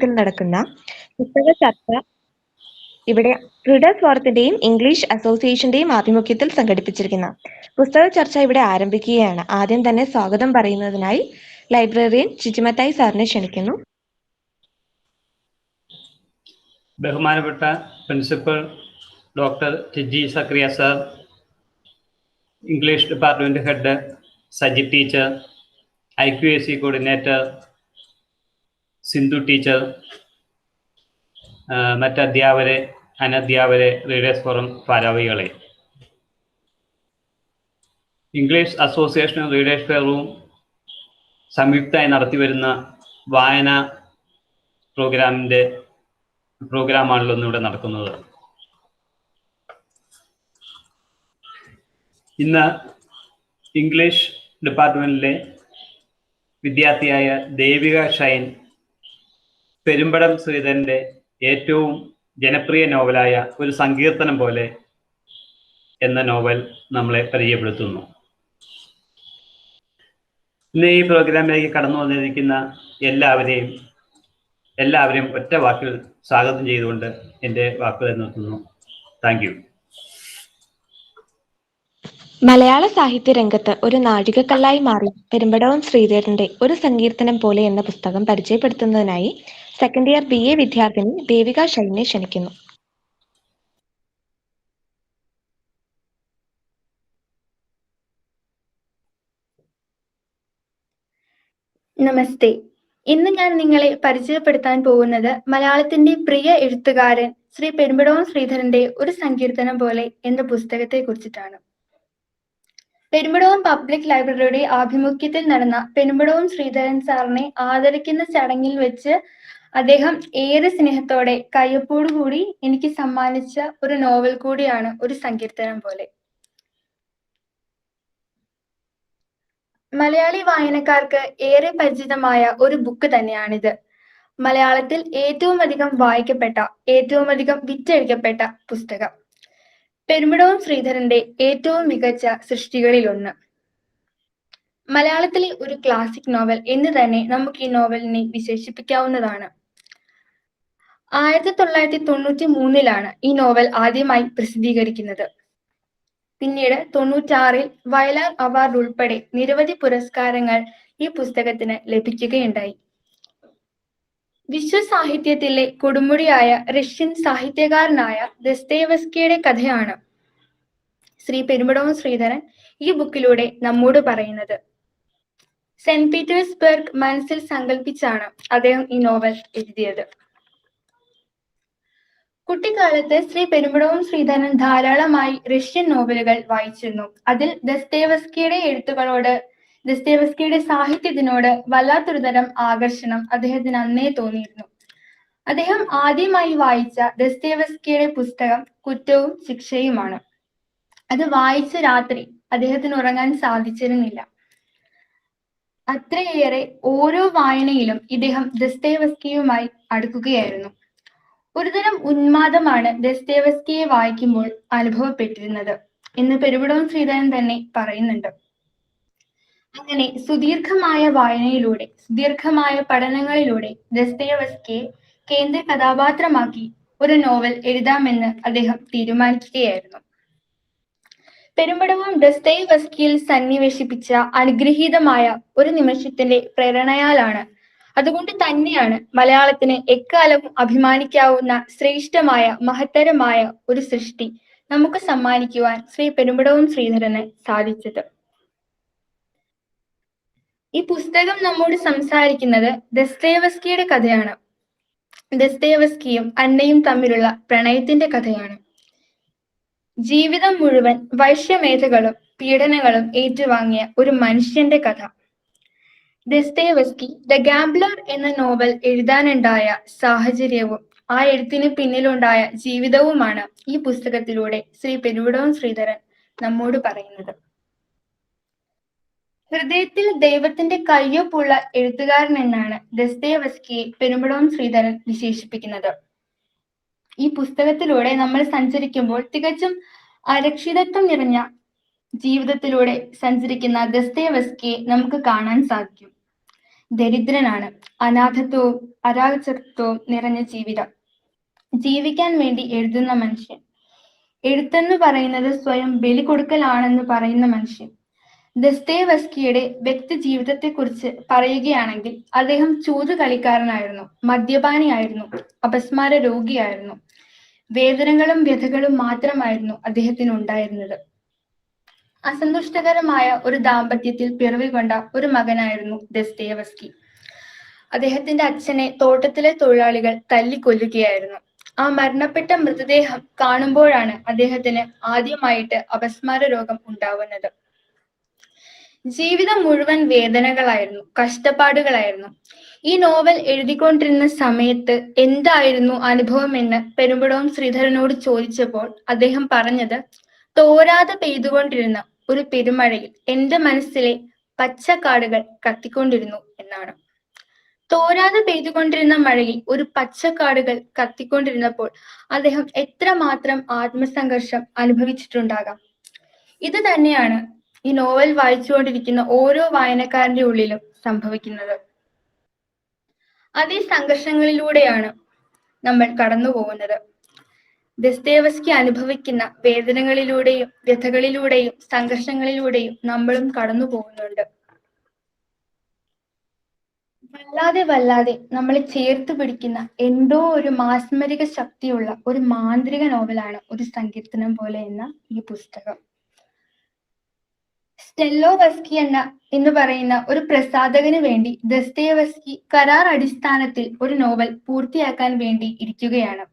ആഭിമുഖ്യത്തിൽ നടക്കുന്ന പുസ്തക ചർച്ച ഇവിടെ റീഡേഴ്സ് ഫോറത്തിന്റെയും ഇംഗ്ലീഷ് അസോസിയേഷന്റെയും ആഭിമുഖ്യത്തിൽ സംഘടിപ്പിച്ചിരിക്കുന്ന പുസ്തക ചർച്ച ഇവിടെ ആരംഭിക്കുകയാണ്. ആദ്യം തന്നെ സ്വാഗതം പറയുന്നതിനായി ലൈബ്രറിയൻ ചിജിമത്തായി സാറിനെ ക്ഷണിക്കുന്നു. ബഹുമാനപ്പെട്ട principal doctor T G Zacharia sir, English department head Saji teacher, IQAC coordinator Sindhu teacher, മറ്റധ്യാപകരെ, അനധ്യാപകരെ, റീഡേഴ്സ് ഫോറം ഭാരവാഹികളെ, ഇംഗ്ലീഷ് അസോസിയേഷനും റീഡേഴ്സ് ഫെയറും സംയുക്തമായി നടത്തിവരുന്ന വായന പ്രോഗ്രാമാണല്ലോ ഇന്നിവിടെ നടക്കുന്നത്. ഇന്ന് ഇംഗ്ലീഷ് ഡിപ്പാർട്ട്മെന്റിലെ വിദ്യാർത്ഥിയായ ദേവിക ഷൈൻ പെരുമ്പടം ശ്രീധരന്റെ ഏറ്റവും ജനപ്രിയ നോവലായ ഒരു സങ്കീർത്തനം പോലെ എന്ന നോവൽ നമ്മളെ പരിചയപ്പെടുത്തുന്നു. ഇന്ന് ഈ പ്രോഗ്രാമിലേക്ക് കടന്നു വന്നിരിക്കുന്ന എല്ലാവരെയും ഒറ്റ വാക്കിൽ സ്വാഗതം ചെയ്തുകൊണ്ട് എൻ്റെ വാക്കുകൾ നിർത്തുന്നു. Thank you. മലയാള സാഹിത്യ രംഗത്ത് ഒരു നാഴികക്കല്ലായി മാറി പെരുമ്പടവം ശ്രീധരന്റെ ഒരു സങ്കീർത്തനം പോലെ എന്ന പുസ്തകം പരിചയപ്പെടുത്തുന്നതിനായി സെക്കൻഡ് ഇയർ BA വിദ്യാർത്ഥിനി ദേവിക ഷൈനെ ക്ഷണിക്കുന്നു. നമസ്തേ. ഇന്ന് ഞാൻ നിങ്ങളെ പരിചയപ്പെടുത്താൻ പോകുന്നത് മലയാളത്തിന്റെ പ്രിയ എഴുത്തുകാരൻ ശ്രീ പെരുമ്പടവം ശ്രീധരന്റെ ഒരു സങ്കീർത്തനം പോലെ എന്ന പുസ്തകത്തെ കുറിച്ചിട്ടാണ്. പെരുമ്പടവം പബ്ലിക് ലൈബ്രറിയുടെ ആഭിമുഖ്യത്തിൽ നടന്ന പെരുമ്പടവം ശ്രീധരൻ സാറിനെ ആദരിക്കുന്ന ചടങ്ങിൽ വെച്ച് അദ്ദേഹം ഏറെ സ്നേഹത്തോടെ കയ്യൊപ്പോടുകൂടി എനിക്ക് സമ്മാനിച്ച ഒരു നോവൽ കൂടിയാണ് ഒരു സങ്കീർത്തനം പോലെ. മലയാളി വായനക്കാർക്ക് ഏറെ പരിചിതമായ ഒരു ബുക്ക് തന്നെയാണിത്. മലയാളത്തിൽ ഏറ്റവും അധികം വായിക്കപ്പെട്ട, ഏറ്റവും അധികം വിറ്റഴിക്കപ്പെട്ട പുസ്തകം. പെരുമ്പടവം ശ്രീധരന്റെ ഏറ്റവും മികച്ച സൃഷ്ടികളിലൊന്ന്. മലയാളത്തിലെ ഒരു ക്ലാസിക് നോവൽ എന്ന് തന്നെ നമുക്ക് ഈ നോവലിനെ വിശേഷിപ്പിക്കാവുന്നതാണ്. 1993 ഈ നോവൽ ആദ്യമായി പ്രസിദ്ധീകരിക്കുന്നത്. പിന്നീട് 96 വയലാർ അവാർഡ് ഉൾപ്പെടെ നിരവധി പുരസ്കാരങ്ങൾ ഈ പുസ്തകത്തിന് ലഭിക്കുകയുണ്ടായി. വിശ്വസാഹിത്യത്തിലെ കൊടുമുടിയായ റഷ്യൻ സാഹിത്യകാരനായ ദസ്തയേവ്സ്കിയുടെ കഥയാണ് ശ്രീ പെരുമ്പടവം ശ്രീധരൻ ഈ ബുക്കിലൂടെ നമ്മോട് പറയുന്നത്. സെന്റ് പീറ്റേഴ്സ്ബർഗ് മനസ്സിൽ സങ്കല്പിച്ചാണ് അദ്ദേഹം ഈ നോവൽ എഴുതിയത്. കുട്ടിക്കാലത്ത് ശ്രീ പെരുമ്പടവം ശ്രീധരൻ ധാരാളമായി റഷ്യൻ നോവലുകൾ വായിച്ചിരുന്നു. അതിൽ ദസ്തയേവ്സ്കിയുടെ സാഹിത്യത്തിനോട് വല്ലാത്തൊരു തരം ആകർഷണം അദ്ദേഹത്തിന് അന്നേ തോന്നിയിരുന്നു. അദ്ദേഹം ആദ്യമായി വായിച്ച ദസ്തയേവ്സ്കിയുടെ പുസ്തകം കുറ്റവും ശിക്ഷയുമാണ്. അത് വായിച്ച രാത്രി അദ്ദേഹത്തിന് ഉറങ്ങാൻ സാധിച്ചിരുന്നില്ല. അത്രയേറെ ഓരോ വായനയിലും ഇദ്ദേഹം ദസ്തയേവ്സ്കിയുമായി അടുക്കുകയായിരുന്നു. ഒരുതരം ഉന്മാദമാണ് ദസ്തയേവ്സ്കിയെ വായിക്കുമ്പോൾ അനുഭവപ്പെട്ടിരുന്നത് എന്ന് പെരുമ്പടവം ശ്രീധരൻ തന്നെ പറയുന്നുണ്ട്. അങ്ങനെ സുദീർഘമായ വായനയിലൂടെ, സുദീർഘമായ പഠനങ്ങളിലൂടെ ദസ്തയേവ്സ്കിയെ കേന്ദ്ര കഥാപാത്രമാക്കി ഒരു നോവൽ എഴുതാമെന്ന് അദ്ദേഹം തീരുമാനിക്കുകയായിരുന്നു. പെരുമ്പടവം ദസ്തയേവ്സ്കിയിൽ സന്നിവേശിപ്പിച്ച അനുഗ്രഹീതമായ ഒരു നിമിഷത്തിന്റെ പ്രേരണയാലാണ്, അതുകൊണ്ട് തന്നെയാണ് മലയാളത്തിന് എക്കാലവും അഭിമാനിക്കാവുന്ന ശ്രേഷ്ഠമായ മഹത്തരമായ ഒരു സൃഷ്ടി നമുക്ക് സമ്മാനിക്കുവാൻ ശ്രീ പെരുമ്പടവം ശ്രീധരന് സാധിച്ചത്. ഈ പുസ്തകം നമ്മോട് സംസാരിക്കുന്നത് ദസ്തയേവ്സ്കിയുടെ കഥയാണ്. ദസ്തയേവ്സ്കിയും അന്നയും തമ്മിലുള്ള പ്രണയത്തിന്റെ കഥയാണ്. ജീവിതം മുഴുവൻ വൈശ്യമേധകളും പീഡനങ്ങളും ഏറ്റുവാങ്ങിയ ഒരു മനുഷ്യന്റെ കഥ. ദസ്തയേവ്സ്കി ദ ഗാംബ്ലർ എന്ന നോവൽ എഴുതാനുണ്ടായ സാഹചര്യവും ആ എഴുത്തിന് പിന്നിലുണ്ടായ ജീവിതവുമാണ് ഈ പുസ്തകത്തിലൂടെ ശ്രീ പെരുമ്പടവം ശ്രീധരൻ നമ്മോട് പറയുന്നത്. ഹൃദയത്തിൽ ദൈവത്തിന്റെ കയ്യൊപ്പുള്ള എഴുത്തുകാരൻ എന്നാണ് ദസ്തയേവ്സ്കിയെ പെരുമ്പടവം ശ്രീധരൻ വിശേഷിപ്പിക്കുന്നത്. ഈ പുസ്തകത്തിലൂടെ നമ്മൾ സഞ്ചരിക്കുമ്പോൾ തികച്ചും അരക്ഷിതത്വം നിറഞ്ഞ ജീവിതത്തിലൂടെ സഞ്ചരിക്കുന്ന ദസ്തയേവ്സ്കിയെ നമുക്ക് കാണാൻ സാധിക്കും. ദരിദ്രനാണ്. അനാഥത്വവും അരാജകത്വവും നിറഞ്ഞ ജീവിതം. ജീവിക്കാൻ വേണ്ടി എഴുതുന്ന മനുഷ്യൻ. എഴുത്തെന്ന് പറയുന്നത് സ്വയം ബലി കൊടുക്കലാണെന്ന് പറയുന്ന മനുഷ്യൻ. ദസ്തയേവ്സ്കിയുടെ വ്യക്തി ജീവിതത്തെക്കുറിച്ച് പറയുകയാണെങ്കിൽ അദ്ദേഹം ചൂതുകളിക്കാരനായിരുന്നു, മദ്യപാനിയായിരുന്നു, അപസ്മാര രോഗിയായിരുന്നു. വേദനകളും വ്യഥകളും മാത്രമായിരുന്നു അദ്ദേഹത്തിന് ഉണ്ടായിരുന്നത്. അസന്തുഷ്ടകരമായ ഒരു ദാമ്പത്യത്തിൽ പിറവികൊണ്ട ഒരു മകനായിരുന്നു ദസ്തയേവ്സ്കി. അദ്ദേഹത്തിന്റെ അച്ഛനെ തോട്ടത്തിലെ തൊഴിലാളികൾ തല്ലിക്കൊല്ലുകയായിരുന്നു. ആ മരണപ്പെട്ട മൃതദേഹം കാണുമ്പോഴാണ് അദ്ദേഹത്തിന് ആദ്യമായിട്ട് അപസ്മാര രോഗം ഉണ്ടാവുന്നത്. ജീവിതം മുഴുവൻ വേദനകളായിരുന്നു, കഷ്ടപ്പാടുകളായിരുന്നു. ഈ നോവൽ എഴുതിക്കൊണ്ടിരുന്ന സമയത്ത് എന്തായിരുന്നു അനുഭവമെന്ന് പെരുമ്പടവം ശ്രീധരനോട് ചോദിച്ചപ്പോൾ അദ്ദേഹം പറഞ്ഞത്, തോരാതെ പെയ്തുകൊണ്ടിരുന്ന ഒരു പെരുമഴയിൽ എന്റെ മനസ്സിലെ പച്ചക്കാടുകൾ കത്തിക്കൊണ്ടിരുന്നു എന്നാണ്. തോരാതെ പെയ്തുകൊണ്ടിരുന്ന മഴയിൽ ഒരു പച്ചക്കാടുകൾ കത്തിക്കൊണ്ടിരുന്നപ്പോൾ അദ്ദേഹം എത്രമാത്രം ആത്മസംഘർഷം അനുഭവിച്ചിട്ടുണ്ടാകാം. ഇത് തന്നെയാണ് ഈ നോവൽ വായിച്ചുകൊണ്ടിരിക്കുന്ന ഓരോ വായനക്കാരന്റെ ഉള്ളിലും സംഭവിക്കുന്നത്. അതേ സംഘർഷങ്ങളിലൂടെയാണ് നമ്മൾ കടന്നു പോകുന്നത്. ദസ്തയേവ്സ്കി അനുഭവിക്കുന്ന വേദനകളിലൂടെയും വ്യഥകളിലൂടെയും സംഘർഷങ്ങളിലൂടെയും നമ്മളും കടന്നു പോകുന്നുണ്ട്. വല്ലാതെ നമ്മളെ ചേർത്ത് പിടിക്കുന്ന എന്തോ ഒരു മാസ്മരിക ശക്തിയുള്ള ഒരു മാന്ത്രിക നോവലാണ് ഒരു സങ്കീർത്തനം പോലെ എന്ന ഈ പുസ്തകം. സ്റ്റെല്ലോവസ്കി എന്ന് പറയുന്ന ഒരു പ്രസാധകന് വേണ്ടി ദസ്തയേവ്സ്കി കരാർ അടിസ്ഥാനത്തിൽ ഒരു നോവൽ പൂർത്തിയാക്കാൻ വേണ്ടി ഇരിക്കുകയാണ്.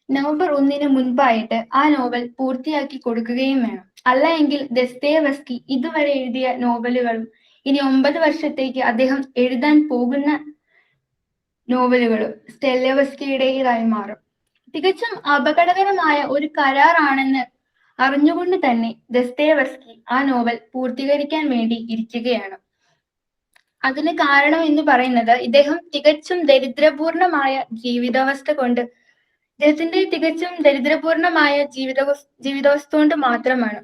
നവംബർ 1 മുൻപായിട്ട് ആ നോവൽ പൂർത്തിയാക്കി കൊടുക്കുകയും വേണം. അല്ല എങ്കിൽ ദസ്തയേവ്സ്കി ഇതുവരെ എഴുതിയ നോവലുകളും ഇനി 9 വർഷത്തേക്ക് അദ്ദേഹം എഴുതാൻ പോകുന്ന നോവലുകളും സ്റ്റെല്ലോവസ്കിയുടേതായി മാറും. തികച്ചും അപകടകരമായ ഒരു കരാറാണെന്ന് അറിഞ്ഞുകൊണ്ട് തന്നെ ദസ്തയേവ്സ്കി ആ നോവൽ പൂർത്തീകരിക്കാൻ വേണ്ടി ഇരിക്കുകയാണ്. അതിന് കാരണം എന്ന് പറയുന്നത് ഇദ്ദേഹം തികച്ചും ദരിദ്രപൂർണമായ ജീവിതാവസ്ഥ കൊണ്ട് ജീവിതാവസ്ഥ കൊണ്ട് മാത്രമാണ്.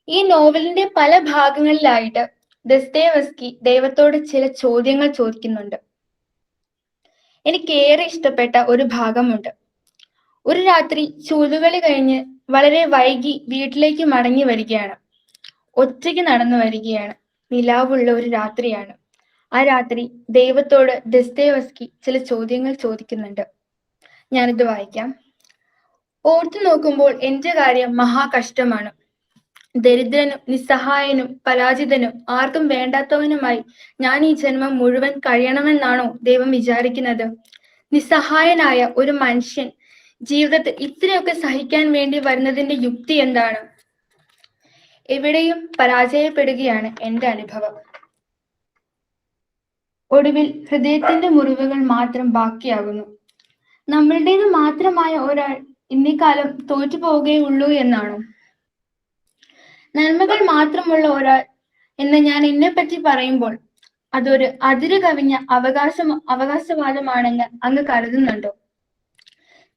ഈ നോവലിന്റെ പല ഭാഗങ്ങളിലായിട്ട് ദസ്തയേവ്സ്കി ദൈവത്തോട് ചില ചോദ്യങ്ങൾ ചോദിക്കുന്നുണ്ട്. എനിക്കേറെ ഇഷ്ടപ്പെട്ട ഒരു ഭാഗമുണ്ട്. ഒരു രാത്രി ചൂതുകളി കഴിഞ്ഞ് വളരെ വൈകി വീട്ടിലേക്ക് മടങ്ങി വരികയാണ്. ഒറ്റയ്ക്ക് നടന്നു വരികയാണ്. നിലാവുള്ള ഒരു രാത്രിയാണ്. ആ രാത്രി ദൈവത്തോട് ദസ്തയേവ്സ്കി ചില ചോദ്യങ്ങൾ ചോദിക്കുന്നുണ്ട്. ഞാനിത് വായിക്കാം. ഓർത്തു നോക്കുമ്പോൾ എന്റെ കാര്യം മഹാകഷ്ടമാണ്. ദരിദ്രനും നിസ്സഹായനും പരാജിതനും ആർക്കും വേണ്ടാത്തവനുമായി ഞാൻ ഈ ജന്മം മുഴുവൻ കഴിയണമെന്നാണോ ദൈവം വിചാരിക്കുന്നത്? നിസ്സഹായനായ ഒരു മനുഷ്യൻ ജീവിതത്തിൽ ഇത്രയൊക്കെ സഹിക്കാൻ വേണ്ടി വരുന്നതിന്റെ യുക്തി എന്താണ്? എവിടെയും പരാജയപ്പെടുകയാണ് എന്റെ അനുഭവം. ഒടുവിൽ ഹൃദയത്തിന്റെ മുറിവുകൾ മാത്രം ബാക്കിയാകുന്നു. നമ്മളുടേത് മാത്രമായ ഒരാൾ ഇന്നേക്കാലം തോറ്റു പോവുകയുള്ളൂ എന്നാണോ? നന്മകൾ മാത്രമുള്ള ഒരാൾ എന്ന് ഞാൻ എന്നെപ്പറ്റി പറയുമ്പോൾ അതൊരു അതിര് കവിഞ്ഞ അവകാശവാദമാണെന്ന് അങ്ങ് കരുതുന്നുണ്ടോ?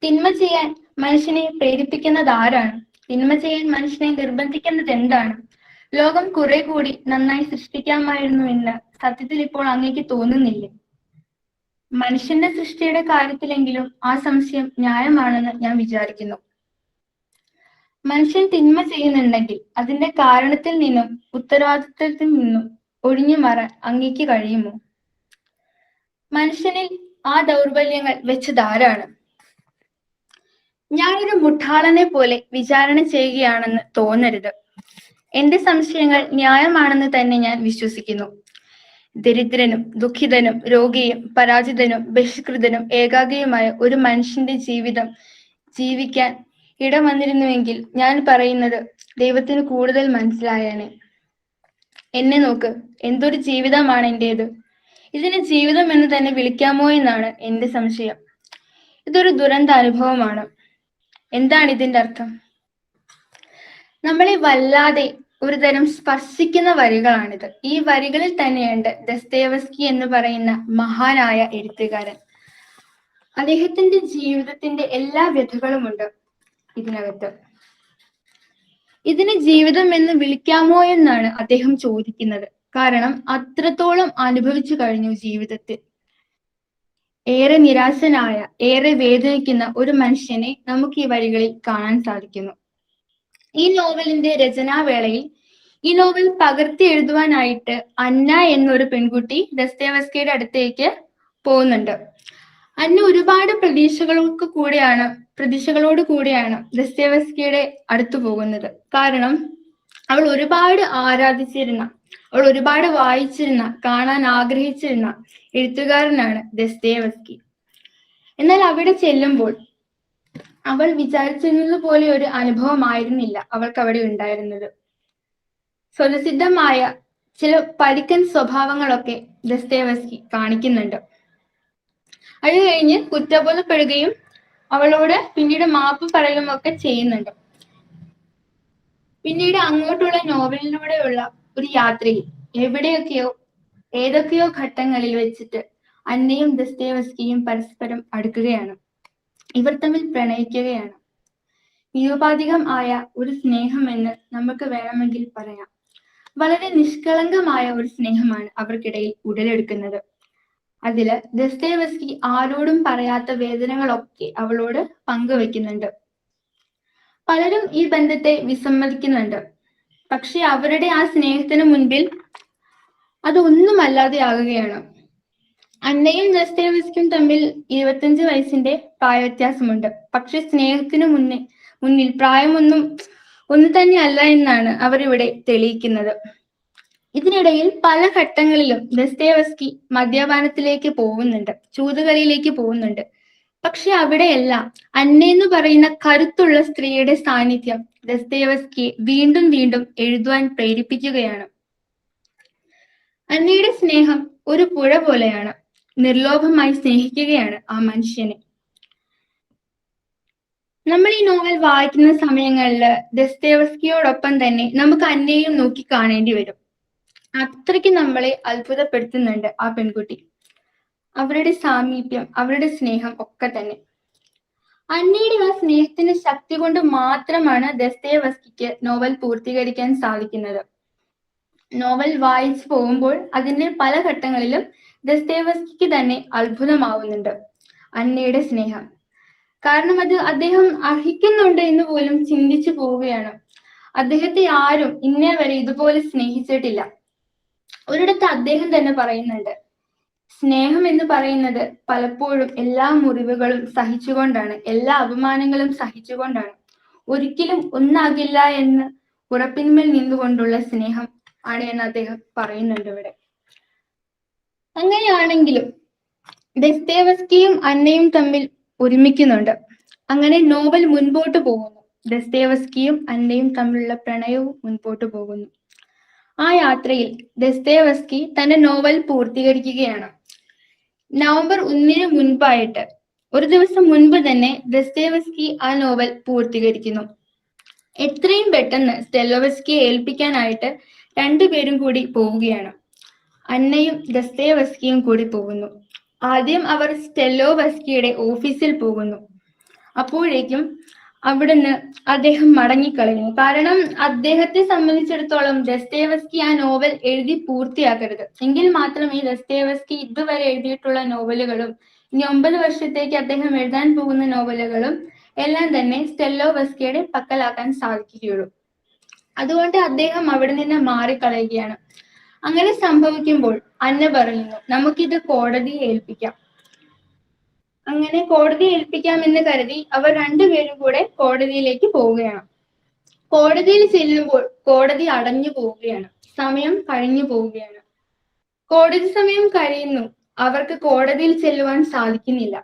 തിന്മ ചെയ്യാൻ മനുഷ്യനെ പ്രേരിപ്പിക്കുന്നത് ആരാണ്? തിന്മ ചെയ്യാൻ മനുഷ്യനെ നിർബന്ധിക്കുന്നത് എന്താണ്? ലോകം കുറെ കൂടി നന്നായി സൃഷ്ടിക്കാമായിരുന്നു എന്ന് സത്യത്തിൽ ഇപ്പോൾ അങ്ങേക്ക് തോന്നുന്നില്ലേ? മനുഷ്യന്റെ സൃഷ്ടിയുടെ കാര്യത്തിലെങ്കിലും ആ സംശയം ന്യായമാണെന്ന് ഞാൻ വിചാരിക്കുന്നു. മനുഷ്യൻ തിന്മ ചെയ്യുന്നുണ്ടെങ്കിൽ അതിന്റെ കാരണത്തിൽ നിന്നും ഉത്തരവാദിത്വത്തിൽ നിന്നും ഒഴിഞ്ഞു മാറാൻ അങ്ങേക്ക് കഴിയുമോ? മനുഷ്യനിൽ ആ ദൗർബല്യങ്ങൾ വെച്ചതാരാണ്? ഞാനൊരു മുഠാളനെ പോലെ വിചാരണ ചെയ്യുകയാണെന്ന് തോന്നരുത്. എന്റെ സംശയങ്ങൾ ന്യായമാണെന്ന് തന്നെ ഞാൻ വിശ്വസിക്കുന്നു. ദരിദ്രനും ദുഃഖിതനും രോഗിയും പരാജിതനും ബഹിഷ്കൃതനും ഏകാഗിയുമായ ഒരു മനുഷ്യന്റെ ജീവിതം ജീവിക്കാൻ ഇടവന്നിരുന്നുവെങ്കിൽ ഞാൻ പറയുന്നത് ദൈവത്തിന് കൂടുതൽ മനസ്സിലായേനെ. എന്നെ നോക്ക്, എന്തൊരു ജീവിതമാണ് എന്റേത്. ഇതിനെ ജീവിതം എന്ന് തന്നെ വിളിക്കാമോ എന്നാണ് എന്റെ സംശയം. ഇതൊരു ദുരന്ത അനുഭവമാണ്. എന്താണ് ഇതിന്റെ അർത്ഥം? നമ്മളെ വല്ലാതെ ഒരു തരം സ്പർശിക്കുന്ന വരികളാണിത്. ഈ വരികളിൽ തന്നെയുണ്ട് ദസ്തയേവ്സ്കി എന്ന് പറയുന്ന മഹാനായ എഴുത്തുകാരൻ. അദ്ദേഹത്തിന്റെ ജീവിതത്തിന്റെ എല്ലാ വ്യഥകളുമുണ്ട് ഇതിനകത്ത്. ഇതിന് ജീവിതം എന്ന് വിളിക്കാമോ എന്നാണ് അദ്ദേഹം ചോദിക്കുന്നത്. കാരണം അത്രത്തോളം അനുഭവിച്ചു കഴിഞ്ഞു ജീവിതത്തിൽ. ഏറെ നിരാശനായ, ഏറെ വേദനിക്കുന്ന ഒരു മനുഷ്യനെ നമുക്ക് ഈ വരികളിൽ കാണാൻ സാധിക്കുന്നു. ഈ നോവലിന്റെ രചനാവേളയിൽ ഈ നോവൽ പകർത്തി എഴുതുവാനായിട്ട് അന്ന എന്നൊരു പെൺകുട്ടി ദസ്തേവസ്കിയുടെ അടുത്തേക്ക് പോകുന്നുണ്ട്. അന്ന ഒരുപാട് പ്രതീക്ഷകളോട് കൂടിയാണ് ദസ്തേവസ്കിയുടെ അടുത്ത് പോകുന്നത്. കാരണം അവൾ ഒരുപാട് ആരാധിച്ചിരുന്ന, അവൾ ഒരുപാട് വായിച്ചിരുന്ന, കാണാൻ ആഗ്രഹിച്ചിരുന്ന എഴുത്തുകാരനാണ് ദസ്തേവസ്കി. എന്നാൽ അവിടെ ചെല്ലുമ്പോൾ അവൾ വിചാരിച്ചിരുന്നത് പോലെ ഒരു അനുഭവമായിരുന്നില്ല അവൾക്ക് അവിടെ ഉണ്ടായിരുന്നത്. സ്വതസിദ്ധമായ ചില പരുക്കൻ സ്വഭാവങ്ങളൊക്കെ ദസ്തേവസ്കി കാണിക്കുന്നുണ്ട്. അത് കഴിഞ്ഞ് കുറ്റബോധപ്പെടുകയും അവളോട് പിന്നീട് മാപ്പ് പറയുകയും ഒക്കെ ചെയ്യുന്നുണ്ട്. പിന്നീട് അങ്ങോട്ടുള്ള നോവലിലൂടെയുള്ള ഒരു യാത്രയിൽ ഏതൊക്കെയോ ഘട്ടങ്ങളിൽ വെച്ചിട്ട് അന്നയും ദസ്തേവസ്കിയും പരസ്പരം അടുക്കുകയാണ്. ഇവർ തമ്മിൽ പ്രണയിക്കുകയാണ്. നിരുപാധികം ആയ ഒരു സ്നേഹം എന്ന് നമുക്ക് വേണമെങ്കിൽ പറയാം. വളരെ നിഷ്കളങ്കമായ ഒരു സ്നേഹമാണ് അവർക്കിടയിൽ ഉടലെടുക്കുന്നത്. അതില് ദസ്തേവസ്കി ആരോടും പറയാത്ത വേദനകളൊക്കെ അവളോട് പങ്കുവെക്കുന്നുണ്ട്. പലരും ഈ ബന്ധത്തെ വിസമ്മതിക്കുന്നുണ്ട്. പക്ഷെ അവരുടെ ആ സ്നേഹത്തിന് മുൻപിൽ അതൊന്നുമല്ലാതെ ആകുകയാണ്. അന്നയും ദസ്തേവസ്കിയും തമ്മിൽ 25 വയസ്സിന്റെ പ്രായവ്യത്യാസമുണ്ട്. പക്ഷെ സ്നേഹത്തിന് മുന്നിൽ പ്രായമൊന്നും ഒന്നു തന്നെയല്ല എന്നാണ് അവർ ഇവിടെ തെളിയിക്കുന്നത്. ഇതിനിടയിൽ പല ഘട്ടങ്ങളിലും ദസ്തേവസ്കി മദ്യപാനത്തിലേക്ക് പോകുന്നുണ്ട്, ചൂതുകളിയിലേക്ക് പോകുന്നുണ്ട്. പക്ഷെ അവിടെയെല്ലാം അന്നയെന്ന് പറയുന്ന കരുത്തുള്ള സ്ത്രീയുടെ സാന്നിധ്യം ദസ്തേവസ്കിയെ വീണ്ടും വീണ്ടും എഴുതുവാൻ പ്രേരിപ്പിക്കുകയാണ്. അന്നയുടെ സ്നേഹം ഒരു പുഴ പോലെയാണ്. നിർലോഭമായി സ്നേഹിക്കുകയാണ് ആ മനുഷ്യനെ. നമ്മൾ ഈ നോവൽ വായിക്കുന്ന സമയങ്ങളിൽ ദസ്തേവസ്കിയോടൊപ്പം തന്നെ നമുക്ക് അന്നയെയും നോക്കി കാണേണ്ടി വരും. അത്രയ്ക്ക് നമ്മളെ അത്ഭുതപ്പെടുത്തുന്നുണ്ട് ആ പെൺകുട്ടി, അവരുടെ സാമീപ്യം, അവരുടെ സ്നേഹം ഒക്കെ തന്നെ. അന്നയുടെ ആ സ്നേഹത്തിന്റെ ശക്തി കൊണ്ട് മാത്രമാണ് ദസ്തേവസ്കിക്ക് നോവൽ പൂർത്തീകരിക്കാൻ സാധിക്കുന്നത്. നോവൽ വായിച്ചു പോകുമ്പോൾ അതിന്റെ പല ഘട്ടങ്ങളിലും ദസ്തേവസ്കിക്ക് തന്നെ അത്ഭുതമാവുന്നുണ്ട് അന്നയുടെ സ്നേഹം. കാരണം അത് അദ്ദേഹം അർഹിക്കുന്നുണ്ട് എന്ന് പോലും ചിന്തിച്ചു പോവുകയാണ്. അദ്ദേഹത്തെ ആരും ഇന്നേ വരെ ഇതുപോലെ സ്നേഹിച്ചിട്ടില്ല. ഒരിടത്ത് അദ്ദേഹം തന്നെ പറയുന്നുണ്ട്, സ്നേഹം എന്ന് പറയുന്നത് പലപ്പോഴും എല്ലാ മുറിവുകളും സഹിച്ചുകൊണ്ടാണ്, എല്ലാ അപമാനങ്ങളും സഹിച്ചുകൊണ്ടാണ്, ഒരിക്കലും ഒന്നാകില്ല എന്ന് ഉറപ്പിന്മേൽ നിന്നുകൊണ്ടുള്ള സ്നേഹം ആണ് എന്ന് അദ്ദേഹം പറയുന്നുണ്ട് ഇവിടെ. അങ്ങനെയാണെങ്കിലും ദസ്തേവസ്കിയും അന്നയും തമ്മിൽ ഒരുമിക്കുന്നുണ്ട്. അങ്ങനെ നോവൽ മുൻപോട്ട് പോകുന്നു. ദസ്തേവസ്കിയും അന്നയും തമ്മിലുള്ള പ്രണയവും മുൻപോട്ട് പോകുന്നു. ആ യാത്രയിൽ ദസ്തേവസ്കി തന്റെ നോവൽ പൂർത്തീകരിക്കുകയാണ്. നവംബർ 1 മുൻപായിട്ട്, ഒരു ദിവസം മുൻപ് തന്നെ ദസ്തേവസ്കി ആ നോവൽ പൂർത്തീകരിക്കുന്നു. എത്രയും പെട്ടെന്ന് സ്റ്റെലോവസ്കിയെ ഏൽപ്പിക്കാനായിട്ട് രണ്ടുപേരും കൂടി പോവുകയാണ്. അന്നയും ദസ്തേവസ്കിയും കൂടി പോകുന്നു. ആദ്യം അവർ സ്റ്റെലോവസ്കിയുടെ ഓഫീസിൽ പോകുന്നു. അപ്പോഴേക്കും അവിടുന്ന് അദ്ദേഹം മടങ്ങിക്കളയുന്നു. കാരണം അദ്ദേഹത്തെ സംബന്ധിച്ചിടത്തോളം ദസ്തേവസ്കി ആ നോവൽ എഴുതി പൂർത്തിയാക്കരുത്, എങ്കിൽ മാത്രമേ ദസ്തേവസ്കി ഇതുവരെ എഴുതിയിട്ടുള്ള നോവലുകളും ഇനി 9 വർഷത്തേക്ക് അദ്ദേഹം എഴുതാൻ പോകുന്ന നോവലുകളും എല്ലാം തന്നെ സ്റ്റെലോവസ്കിയുടെ പക്കലാക്കാൻ സാധിക്കുകയുള്ളൂ. അതുകൊണ്ട് അദ്ദേഹം അവിടെ നിന്ന് മാറിക്കളയുകയാണ്. അങ്ങനെ സംഭവിക്കുമ്പോൾ അന്ന പറയുന്നു, നമുക്കിത് കോടതിയെ ഏൽപ്പിക്കാം. അങ്ങനെ കോടതിയെ ഏൽപ്പിക്കാമെന്ന് കരുതി അവർ രണ്ടുപേരും കൂടെ കോടതിയിലേക്ക് പോവുകയാണ്. കോടതിയിൽ ചെല്ലുമ്പോൾ കോടതി അടഞ്ഞു പോവുകയാണ്. സമയം കഴിഞ്ഞു പോവുകയാണ്. കോടതി സമയം കഴിയുന്നു. അവർക്ക് കോടതിയിൽ ചെല്ലുവാൻ സാധിക്കുന്നില്ല.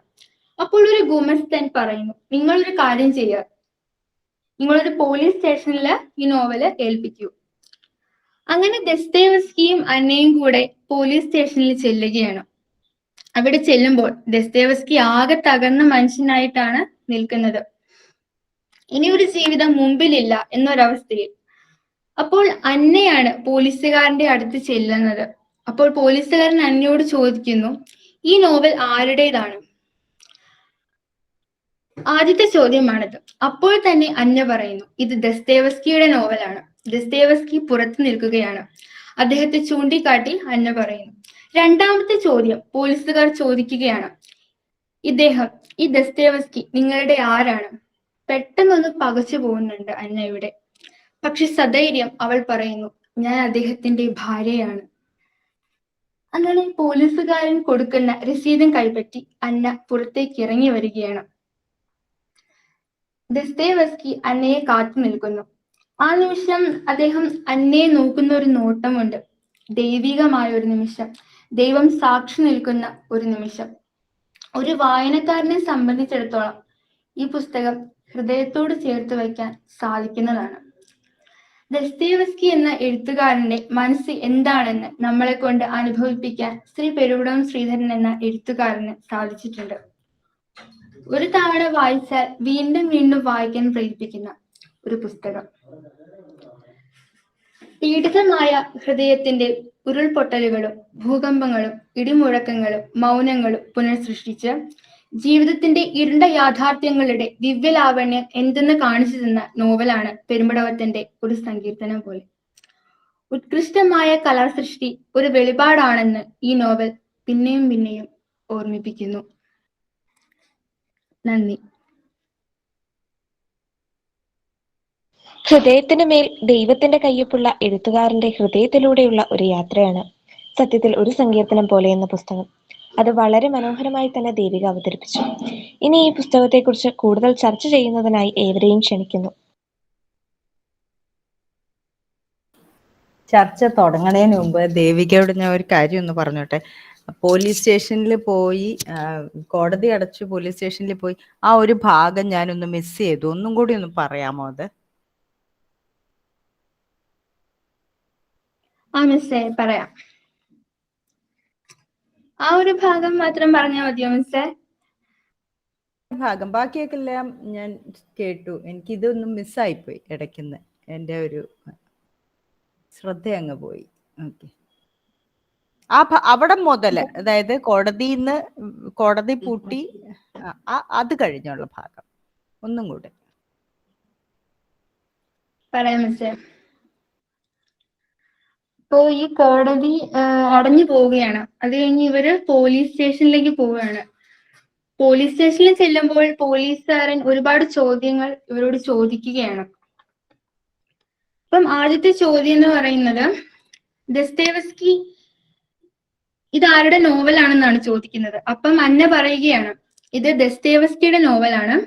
അപ്പോൾ ഒരു ഗുമസ്തൻ പറയുന്നു, നിങ്ങളൊരു കാര്യം ചെയ്യുക, നിങ്ങളൊരു പോലീസ് സ്റ്റേഷനിൽ ഈ നോവല് ഏൽപ്പിക്കൂ. അങ്ങനെ ദസ്തേവസ്കിയും അന്നയും കൂടെ പോലീസ് സ്റ്റേഷനിൽ ചെല്ലുകയാണ്. അവിടെ ചെല്ലുമ്പോൾ ദസ്തേവസ്കി ആകെ തകർന്ന മനുഷ്യനായിട്ടാണ് നിൽക്കുന്നത്. ഇനിയൊരു ജീവിതം മുമ്പിലില്ല എന്നൊരവസ്ഥയിൽ. അപ്പോൾ അന്നയാണ് പോലീസുകാരന്റെ അടുത്ത് ചെല്ലുന്നത്. അപ്പോൾ പോലീസുകാരൻ അന്നയോട് ചോദിക്കുന്നു, ഈ നോവൽ ആരുടേതാണ്? ആദ്യത്തെ ചോദ്യമാണത്. അപ്പോൾ തന്നെ അന്ന പറയുന്നു, ഇത് ദസ്തേവസ്കിയുടെ നോവലാണ്. ദസ്തേവസ്കി പുറത്തു നിൽക്കുകയാണ്. അദ്ദേഹത്തെ ചൂണ്ടിക്കാട്ടി അന്ന പറയുന്നു. രണ്ടാമത്തെ ചോദ്യം പോലീസുകാർ ചോദിക്കുകയാണ്, ഈ ദസ്തേവസ്കി നിങ്ങളുടെ ആരാണ്? പെട്ടെന്നൊന്ന് പകച്ചു പോകുന്നുണ്ട് അന്നയുടെ. പക്ഷെ സധൈര്യം അവൾ പറയുന്നു, ഞാൻ അദ്ദേഹത്തിന്റെ ഭാര്യയാണ്. അങ്ങനെ പോലീസുകാരൻ കൊടുക്കുന്ന രസീതും കൈപ്പറ്റി അന്ന പുറത്തേക്ക് ഇറങ്ങി വരികയാണ്. ദസ്തേവസ്കി അന്നയെ കാത്തു നിൽക്കുന്നു. ആ നിമിഷം അദ്ദേഹം അന്നയെ നോക്കുന്ന ഒരു നോട്ടമുണ്ട്. ദൈവികമായ ഒരു നിമിഷം, ദൈവം സാക്ഷി നിൽക്കുന്ന ഒരു നിമിഷം. ഒരു വായനക്കാരനെ സംബന്ധിച്ചിടത്തോളം ഈ പുസ്തകം ഹൃദയത്തോട് ചേർത്ത് വയ്ക്കാൻ സാധിക്കുന്നതാണ്. ദസ്തേവസ്കി എന്ന എഴുത്തുകാരന്റെ മനസ്സ് എന്താണെന്ന് നമ്മളെ കൊണ്ട് അനുഭവിപ്പിക്കാൻ ശ്രീ പെരുവിടം ശ്രീധരൻ എന്ന എഴുത്തുകാരന് സാധിച്ചിട്ടുണ്ട്. ഒരു തവണ വായിച്ചാൽ വീണ്ടും വീണ്ടും വായിക്കാൻ പ്രേരിപ്പിക്കുന്ന ഒരു പുസ്തകം. പീഡിതമായ ഹൃദയത്തിന്റെ ഉരുൾപൊട്ടലുകളും ഭൂകമ്പങ്ങളും ഇടിമുഴക്കങ്ങളും മൗനങ്ങളും പുനഃസൃഷ്ടിച്ച് ജീവിതത്തിന്റെ ഇരുണ്ട യാഥാർത്ഥ്യങ്ങളുടെ ദിവ്യലാവണ്യം എന്തെന്ന് കാണിച്ചു തന്ന നോവലാണ് പെരുമ്പടവത്തിന്റെ ഒരു സങ്കീർത്തനം പോലെ. ഉത്കൃഷ്ടമായ കലാസൃഷ്ടി ഒരു വെളിപാടാണെന്ന് ഈ നോവൽ പിന്നെയും പിന്നെയും ഓർമ്മിപ്പിക്കുന്നു. നന്ദി. ഹൃദയത്തിന് മേൽ ദൈവത്തിന്റെ കയ്യൊപ്പുള്ള എഴുത്തുകാരന്റെ ഹൃദയത്തിലൂടെയുള്ള ഒരു യാത്രയാണ് സത്യത്തിൽ ഒരു സങ്കീർത്തനം പോലെ എന്ന പുസ്തകം. അത് വളരെ മനോഹരമായി തന്നെ ദേവിക അവതരിപ്പിച്ചു. ഇനി ഈ പുസ്തകത്തെക്കുറിച്ച് കൂടുതൽ ചർച്ച ചെയ്യുന്നതിനായി ഏവരെയും ക്ഷണിക്കുന്നു. ചർച്ച തുടങ്ങുന്നതിന് മുമ്പ് ദേവികയോട് ഞാൻ ഒരു കാര്യം ഒന്ന് പറഞ്ഞോട്ടെ. പോലീസ് സ്റ്റേഷനിൽ പോയി, കോടതി അടച്ചു പോലീസ് സ്റ്റേഷനിൽ പോയി, ആ ഒരു ഭാഗം ഞാനൊന്ന് മിസ് ചെയ്തു. ഒന്നും കൂടി ഒന്ന് പറയാമോ അത്? മിസ്സേ പറയാം. ആ ഒരു ഭാഗം മാത്രം പറഞ്ഞാൽ മതിയോ മിസ്സേ? ഭാഗം ബാക്കിയൊക്കെ എല്ലാം ഞാൻ കേട്ടു. എനിക്കിതൊന്നും മിസ്സായിപ്പോയി ഇടയ്ക്കുന്ന്. എൻ്റെ ഒരു ശ്രദ്ധ അങ്ങ് പോയി. ഓക്കെ, അവിടെ മുതല്, അതായത് കോടതി പൂട്ടി അത് കഴിഞ്ഞുള്ള ഭാഗം ഒന്നും കൂടെ പറയാം മിസ്സേ. ഇപ്പോ ഈ കോടതി അടഞ്ഞു പോവുകയാണ്. അത് കഴിഞ്ഞ് ഇവര് പോലീസ് സ്റ്റേഷനിലേക്ക് പോവുകയാണ്. പോലീസ് സ്റ്റേഷനിൽ ചെല്ലുമ്പോൾ പോലീസുകാരൻ ഒരുപാട് ചോദ്യങ്ങൾ ഇവരോട് ചോദിക്കുകയാണ്. അപ്പം ആദ്യത്തെ ചോദ്യം എന്ന് പറയുന്നത്, ദസ്തേവസ്കി ഇത് ആരുടെ നോവലാണെന്നാണ് ചോദിക്കുന്നത്. അപ്പം അന്ന പറയുകയാണ്, ഇത് ദസ്തേവസ്കിയുടെ നോവലാണ്.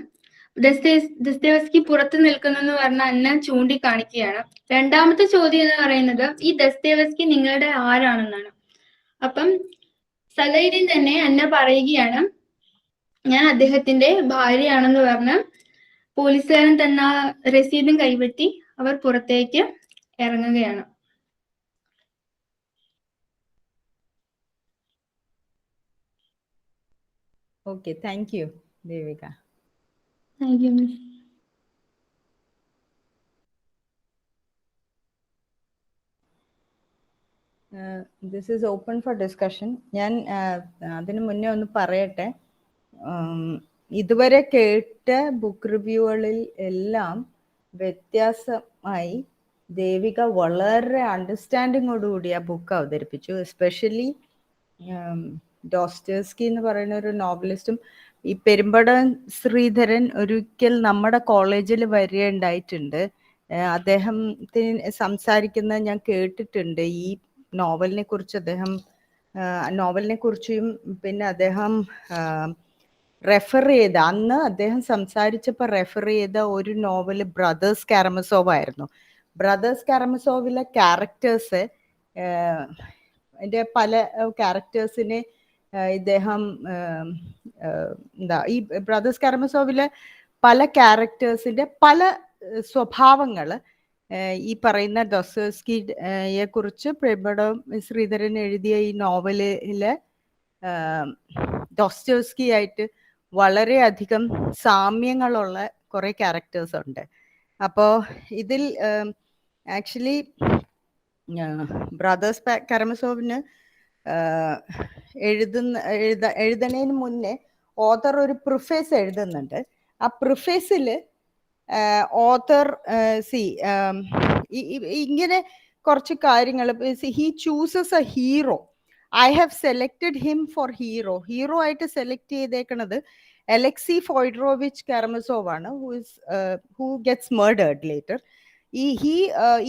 ദസ്തേവസ്കി പുറത്തു നിൽക്കുന്നെന്ന് പറഞ്ഞ അന്ന ചൂണ്ടിക്കാണിക്കുകയാണ്. രണ്ടാമത്തെ ചോദ്യം എന്ന് പറയുന്നത്, ഈ ദസ്തേവസ്കി നിങ്ങളുടെ ആരാണെന്നാണ്. അപ്പം സധൈര്യം തന്നെ അന്ന പറയുകയാണ്, ഞാൻ അദ്ദേഹത്തിന്റെ ഭാര്യയാണെന്ന് പറഞ്ഞ് പോലീസുകാരൻ തന്ന രസീതും കൈപ്പറ്റി അവർ പുറത്തേക്ക് ഇറങ്ങുകയാണ്. Okay, thank you Devika. Thank you miss. This is open for discussion. ഞാൻ അതിനു മുന്നേ ഒന്ന് പറയട്ടെ, ഇതുവരെ കേട്ട ബുക്ക് റിവ്യൂകളിൽ എല്ലാം വ്യത്യാസമായി ദേവിക വളരെ അണ്ടർസ്റ്റാൻഡിങ്ങോടുകൂടി ആ ബുക്ക് അവതരിപ്പിച്ചു. എസ്പെഷ്യലി ഡോസ്റ്റോവസ്കി എന്ന് പറയുന്ന ഒരു നോവലിസ്റ്റും ഈ പെരുമ്പടം ശ്രീധരൻ ഒരിക്കൽ നമ്മുടെ കോളേജിൽ വരികയുണ്ടായിട്ടുണ്ട്. അദ്ദേഹത്തിന് സംസാരിക്കുന്നത് ഞാൻ കേട്ടിട്ടുണ്ട്. ഈ നോവലിനെ കുറിച്ചും പിന്നെ അദ്ദേഹം റെഫർ ചെയ്ത, അന്ന് അദ്ദേഹം സംസാരിച്ചപ്പോൾ റെഫർ ചെയ്ത ഒരു നോവല് ബ്രദേഴ്സ് കാരമസോവ് ആയിരുന്നു. ബ്രദേഴ്സ് കാരമസോവിലെ ക്യാരക്ടേഴ്സ്, അതിൻ്റെ പല ക്യാരക്ടേഴ്സിനെ ഇദ്ദേഹം ഈ ബ്രദേഴ്സ് കാരമസോവിലെ പല ക്യാരക്ടേഴ്സിൻ്റെ പല സ്വഭാവങ്ങൾ ഈ പറയുന്ന ഡോസ്റ്റോവസ്കിയെ കുറിച്ച് പെരുമ്പടം ശ്രീധരൻ എഴുതിയ ഈ നോവലില് ഡോസ്റ്റോവസ്കി ആയിട്ട് വളരെയധികം സാമ്യങ്ങളുള്ള കുറെ ക്യാരക്ടേഴ്സ് ഉണ്ട്. അപ്പോൾ ഇതിൽ ആക്ച്വലി ബ്രദേഴ്സ് കാരമസോവിന് എഴുതണേന് മുന്നേ ഓഥർ ഒരു പ്രിഫേസ് എഴുതുന്നുണ്ട്. ആ പ്രിഫേസിൽ ഓഥർ ഇങ്ങനെ കുറച്ച് കാര്യങ്ങൾ. He chooses A hero. I have selected him for hero. Hero ആയിട്ട് സെലക്ട് ചെയ്തേക്കണത് അലക്സി ഫോയ്ഡ്രോവിച്ച് കാരമസോവ് ആണ്, ഹു ഗെറ്റ്സ് മർഡേർഡ് ലേറ്റർ.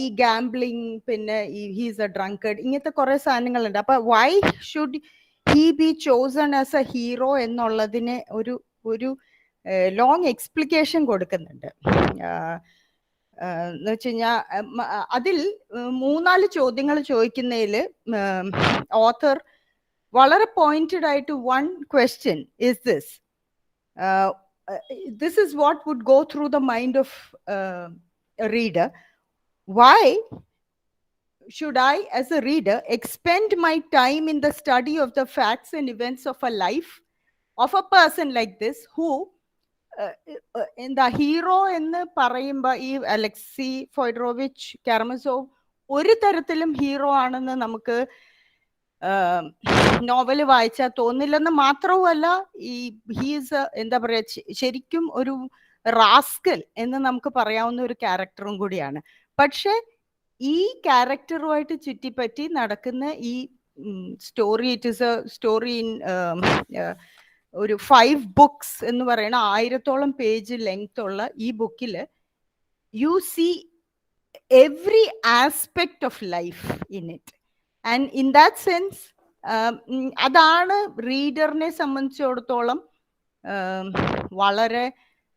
ഈ ഗാംബ്ലിംഗ്, പിന്നെ ഹീസ് എ ഡ്രങ്കേർഡ്, ഇങ്ങനത്തെ കുറെ സാധനങ്ങളുണ്ട്. അപ്പൊ why should he B chosen as A hero എന്നുള്ളതിന് ഒരു ലോങ് എക്സ്പ്ലിക്കേഷൻ കൊടുക്കുന്നുണ്ട്. എന്ന് വെച്ച് കഴിഞ്ഞാൽ അതിൽ 3-4 ചോദ്യങ്ങൾ ചോദിക്കുന്നതിൽ ഓഥർ വളരെ പോയിന്റഡ് ആയിട്ട് one question is this is what would go through the mind of reader. Why should I as a reader expend my time in the study of the facts and events of a life of a person like this who എന്താ hero എന്ന് പറയുമ്പോ ഈ Alexei Fyodorovich കാരമസോവ് ഒരു തരത്തിലും hero ആണെന്ന് നമുക്ക് novel വായിച്ചാൽ തോന്നില്ലെന്ന് മാത്രവുമല്ല, ഹീസ് എന്താ പറയാ, ശരിക്കും ഒരു റാസ്കൽ എന്ന് നമുക്ക് പറയാവുന്ന ഒരു ക്യാരക്ടറും കൂടിയാണ്. പക്ഷെ ഈ ക്യാരക്ടറുമായിട്ട് ചുറ്റിപ്പറ്റി നടക്കുന്ന ഈ story, it is A story in ഒരു 5 books എന്ന് പറയുന്ന 1000-ഓളം പേജ് ലെങ്ത് ഉള്ള ഈ ബുക്കില് you see every aspect of life in it. And in that sense അതാണ് റീഡറിനെ സംബന്ധിച്ചിടത്തോളം വളരെ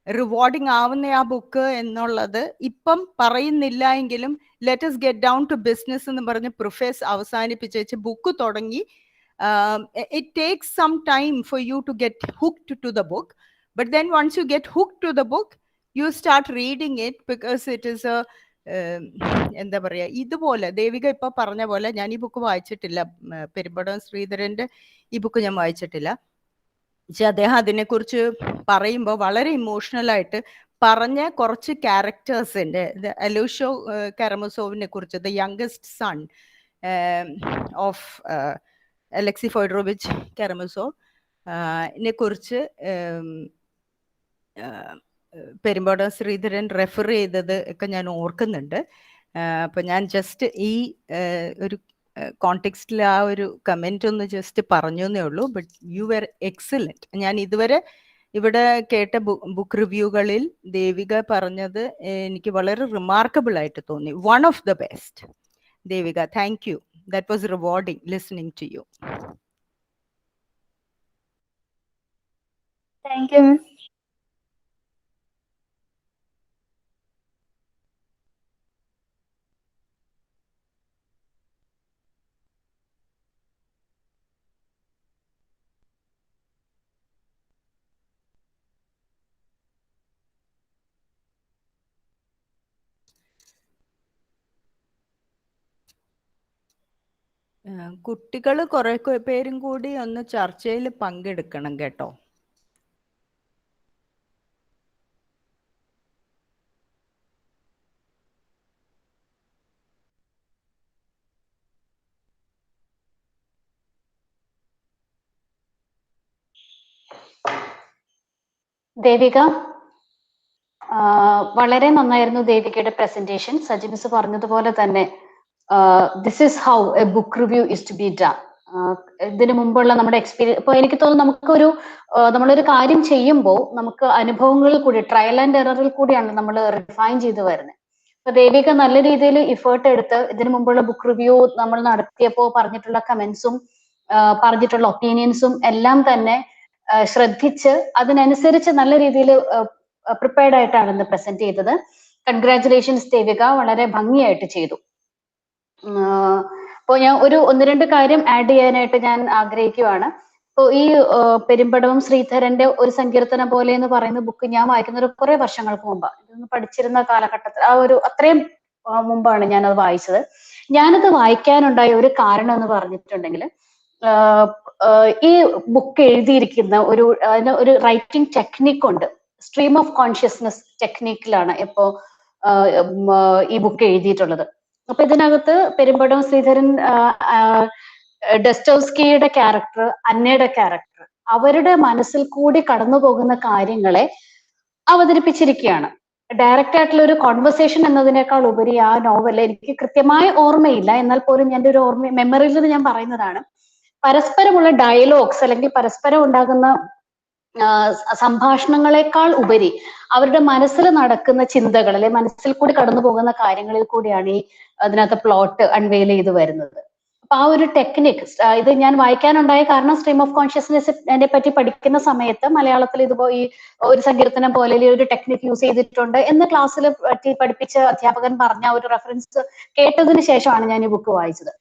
റിവാർഡിങ് ആവുന്ന ആ ബുക്ക് എന്നുള്ളത് ഇപ്പം പറയുന്നില്ല എങ്കിലും let us get down to business എന്ന് പറഞ്ഞ് പ്രൊഫസ് അവസാനിപ്പിച്ച് വെച്ച് ബുക്ക് തുടങ്ങി. It takes some time for you to get hooked to the book, but then once you get hooked to the book you start reading it because it is a എന്താ പറയാ, ഇതുപോലെ ദേവിക ഇപ്പൊ പറഞ്ഞ പോലെ ഞാൻ ഈ ബുക്ക് വായിച്ചിട്ടില്ല, പെരുമ്പടവം ശ്രീധരന്റെ ഈ ബുക്ക് ഞാൻ വായിച്ചിട്ടില്ല. പക്ഷെ അദ്ദേഹം അതിനെക്കുറിച്ച് പറയുമ്പോൾ വളരെ ഇമോഷണൽ ആയിട്ട് പറഞ്ഞ കുറച്ച് ക്യാരക്ടേഴ്സിന്റെ, അലൂഷോ കാരമസോവിനെ കുറിച്ച്, the youngest son of Alexei Fyodorovich Karamazov നെ കുറിച്ച് പെരുമ്പടവം ശ്രീധരൻ റെഫർ ചെയ്തത് ഒക്കെ ഞാൻ ഓർക്കുന്നുണ്ട്. അപ്പൊ ഞാൻ ജസ്റ്റ് ഈ ഒരു കോണ്ടെക്സ്റ്റിൽ ആ ഒരു കമന്റ് ഒന്ന് ജസ്റ്റ് പറഞ്ഞു എന്നേ ഉള്ളൂ. But you were excellent. ഞാൻ ഇതുവരെ ഇവിടെ കേട്ട ബുക്ക് റിവ്യൂകളിൽ ദേവിക പറഞ്ഞത് എനിക്ക് വളരെ റിമാർക്കബിൾ ആയിട്ട് തോന്നി. One of the best. Devika, thank you. That was rewarding listening to you. Thank you. കുട്ടികൾ കുറെ പേരും കൂടി ഒന്ന് ചർച്ചയിൽ പങ്കെടുക്കണം കേട്ടോ. ദേവിക, വളരെ നന്നായിരുന്നു ദേവികയുടെ പ്രസന്റേഷൻ. സജി മിസ് പറഞ്ഞതുപോലെ തന്നെ this is how a book review is to be done. ഇതിനു മുമ്പുള്ള നമ്മുടെ എക്സ്പീരിയൻസ്, ഇപ്പൊ എനിക്ക് തോന്നുന്നു നമ്മളൊരു കാര്യം ചെയ്യുമ്പോൾ നമുക്ക് അനുഭവങ്ങളിൽ കൂടി, ട്രയൽ ആൻഡ് എററിൽ കൂടിയാണ് നമ്മൾ റിഫൈൻ ചെയ്ത് വരുന്നത്. അപ്പൊ ദേവിക നല്ല രീതിയിൽ ഇഫേർട്ട് എടുത്ത് ഇതിനു മുമ്പുള്ള ബുക്ക് റിവ്യൂ നമ്മൾ നടത്തിയപ്പോൾ പറഞ്ഞിട്ടുള്ള കമന്റ്സും പറഞ്ഞിട്ടുള്ള ഒപ്പീനിയൻസും എല്ലാം തന്നെ ശ്രദ്ധിച്ച് അതിനനുസരിച്ച് നല്ല രീതിയിൽ പ്രിപ്പയർഡ് ആയിട്ടാണ് ഇന്ന് പ്രസന്റ് ചെയ്തത്. കൺഗ്രാറ്റുലേഷൻസ് ദേവിക, വളരെ ഭംഗിയായിട്ട് ചെയ്തു. അപ്പോൾ ഞാൻ 1-2 കാര്യം ആഡ് ചെയ്യാനായിട്ട് ഞാൻ ആഗ്രഹിക്കുകയാണ്. ഇപ്പോൾ ഈ പെരുമ്പടവം ശ്രീധരന്റെ ഒരു സങ്കീർത്തനം പോലെ എന്ന് പറയുന്ന ബുക്ക് ഞാൻ വായിക്കുന്നത് കുറെ വർഷങ്ങൾക്ക് മുമ്പാണ്. ഇതൊന്ന് പഠിച്ചിരുന്ന കാലഘട്ടത്തിൽ അത്രയും മുമ്പാണ് ഞാനത് വായിച്ചത്. ഞാനത് വായിക്കാനുണ്ടായ ഒരു കാരണം എന്ന് പറഞ്ഞിട്ടുണ്ടെങ്കിൽ, ഈ ബുക്ക് എഴുതിയിരിക്കുന്ന അതിന് ഒരു റൈറ്റിംഗ് ടെക്നിക് ഉണ്ട്. സ്ട്രീം ഓഫ് കോൺഷ്യസ്നസ് ടെക്നിക്കിലാണ് ഇപ്പോ ഈ ബുക്ക് എഴുതിയിട്ടുള്ളത്. അപ്പൊ ഇതിനകത്ത് പെരുമ്പടവം ശ്രീധരൻ, ഡസ്റ്റോവ്സ്കിയുടെ ക്യാരക്ടർ, അന്നയുടെ ക്യാരക്ടർ, അവരുടെ മനസ്സിൽ കൂടി കടന്നു പോകുന്ന കാര്യങ്ങളെ അവതരിപ്പിച്ചിരിക്കുകയാണ്. ഡയറക്റ്റ് ആയിട്ടുള്ള ഒരു കോൺവെർസേഷൻ എന്നതിനേക്കാൾ ഉപരി ആ നോവൽ എനിക്ക് കൃത്യമായി ഓർമ്മയില്ല, എന്നാൽ പോലും എൻ്റെ ഒരു മെമ്മറിയിൽ നിന്ന് ഞാൻ പറയുന്നതാണ്, പരസ്പരമുള്ള ഡയലോഗ്സ് അല്ലെങ്കിൽ പരസ്പരം ഉണ്ടാകുന്ന സംഭാഷണങ്ങളെക്കാൾ ഉപരി അവരുടെ മനസ്സിൽ നടക്കുന്ന ചിന്തകൾ അല്ലെ മനസ്സിൽ കൂടി കടന്നു പോകുന്ന കാര്യങ്ങളിൽ കൂടിയാണ് ഈ അതിനകത്ത് പ്ലോട്ട് അൺവെയിൽ ചെയ്ത് വരുന്നത്. അപ്പൊ ആ ഒരു ടെക്നിക് ഇത് ഞാൻ വായിക്കാനുണ്ടായ കാരണം സ്ട്രീം ഓഫ് കോൺഷ്യസ്നെസ് എന്നെ പറ്റി പഠിക്കുന്ന സമയത്ത് മലയാളത്തിൽ ഇതുപോലെ ഈ ഒരു സങ്കീർത്തനം പോലെ ഒരു ടെക്നിക് യൂസ് ചെയ്തിട്ടുണ്ട് എന്ന് ക്ലാസ്സിൽ പറ്റി പഠിപ്പിച്ച അധ്യാപകൻ പറഞ്ഞ ഒരു റെഫറൻസ് കേട്ടതിന് ശേഷമാണ് ഞാൻ ഈ ബുക്ക് വായിച്ചത്.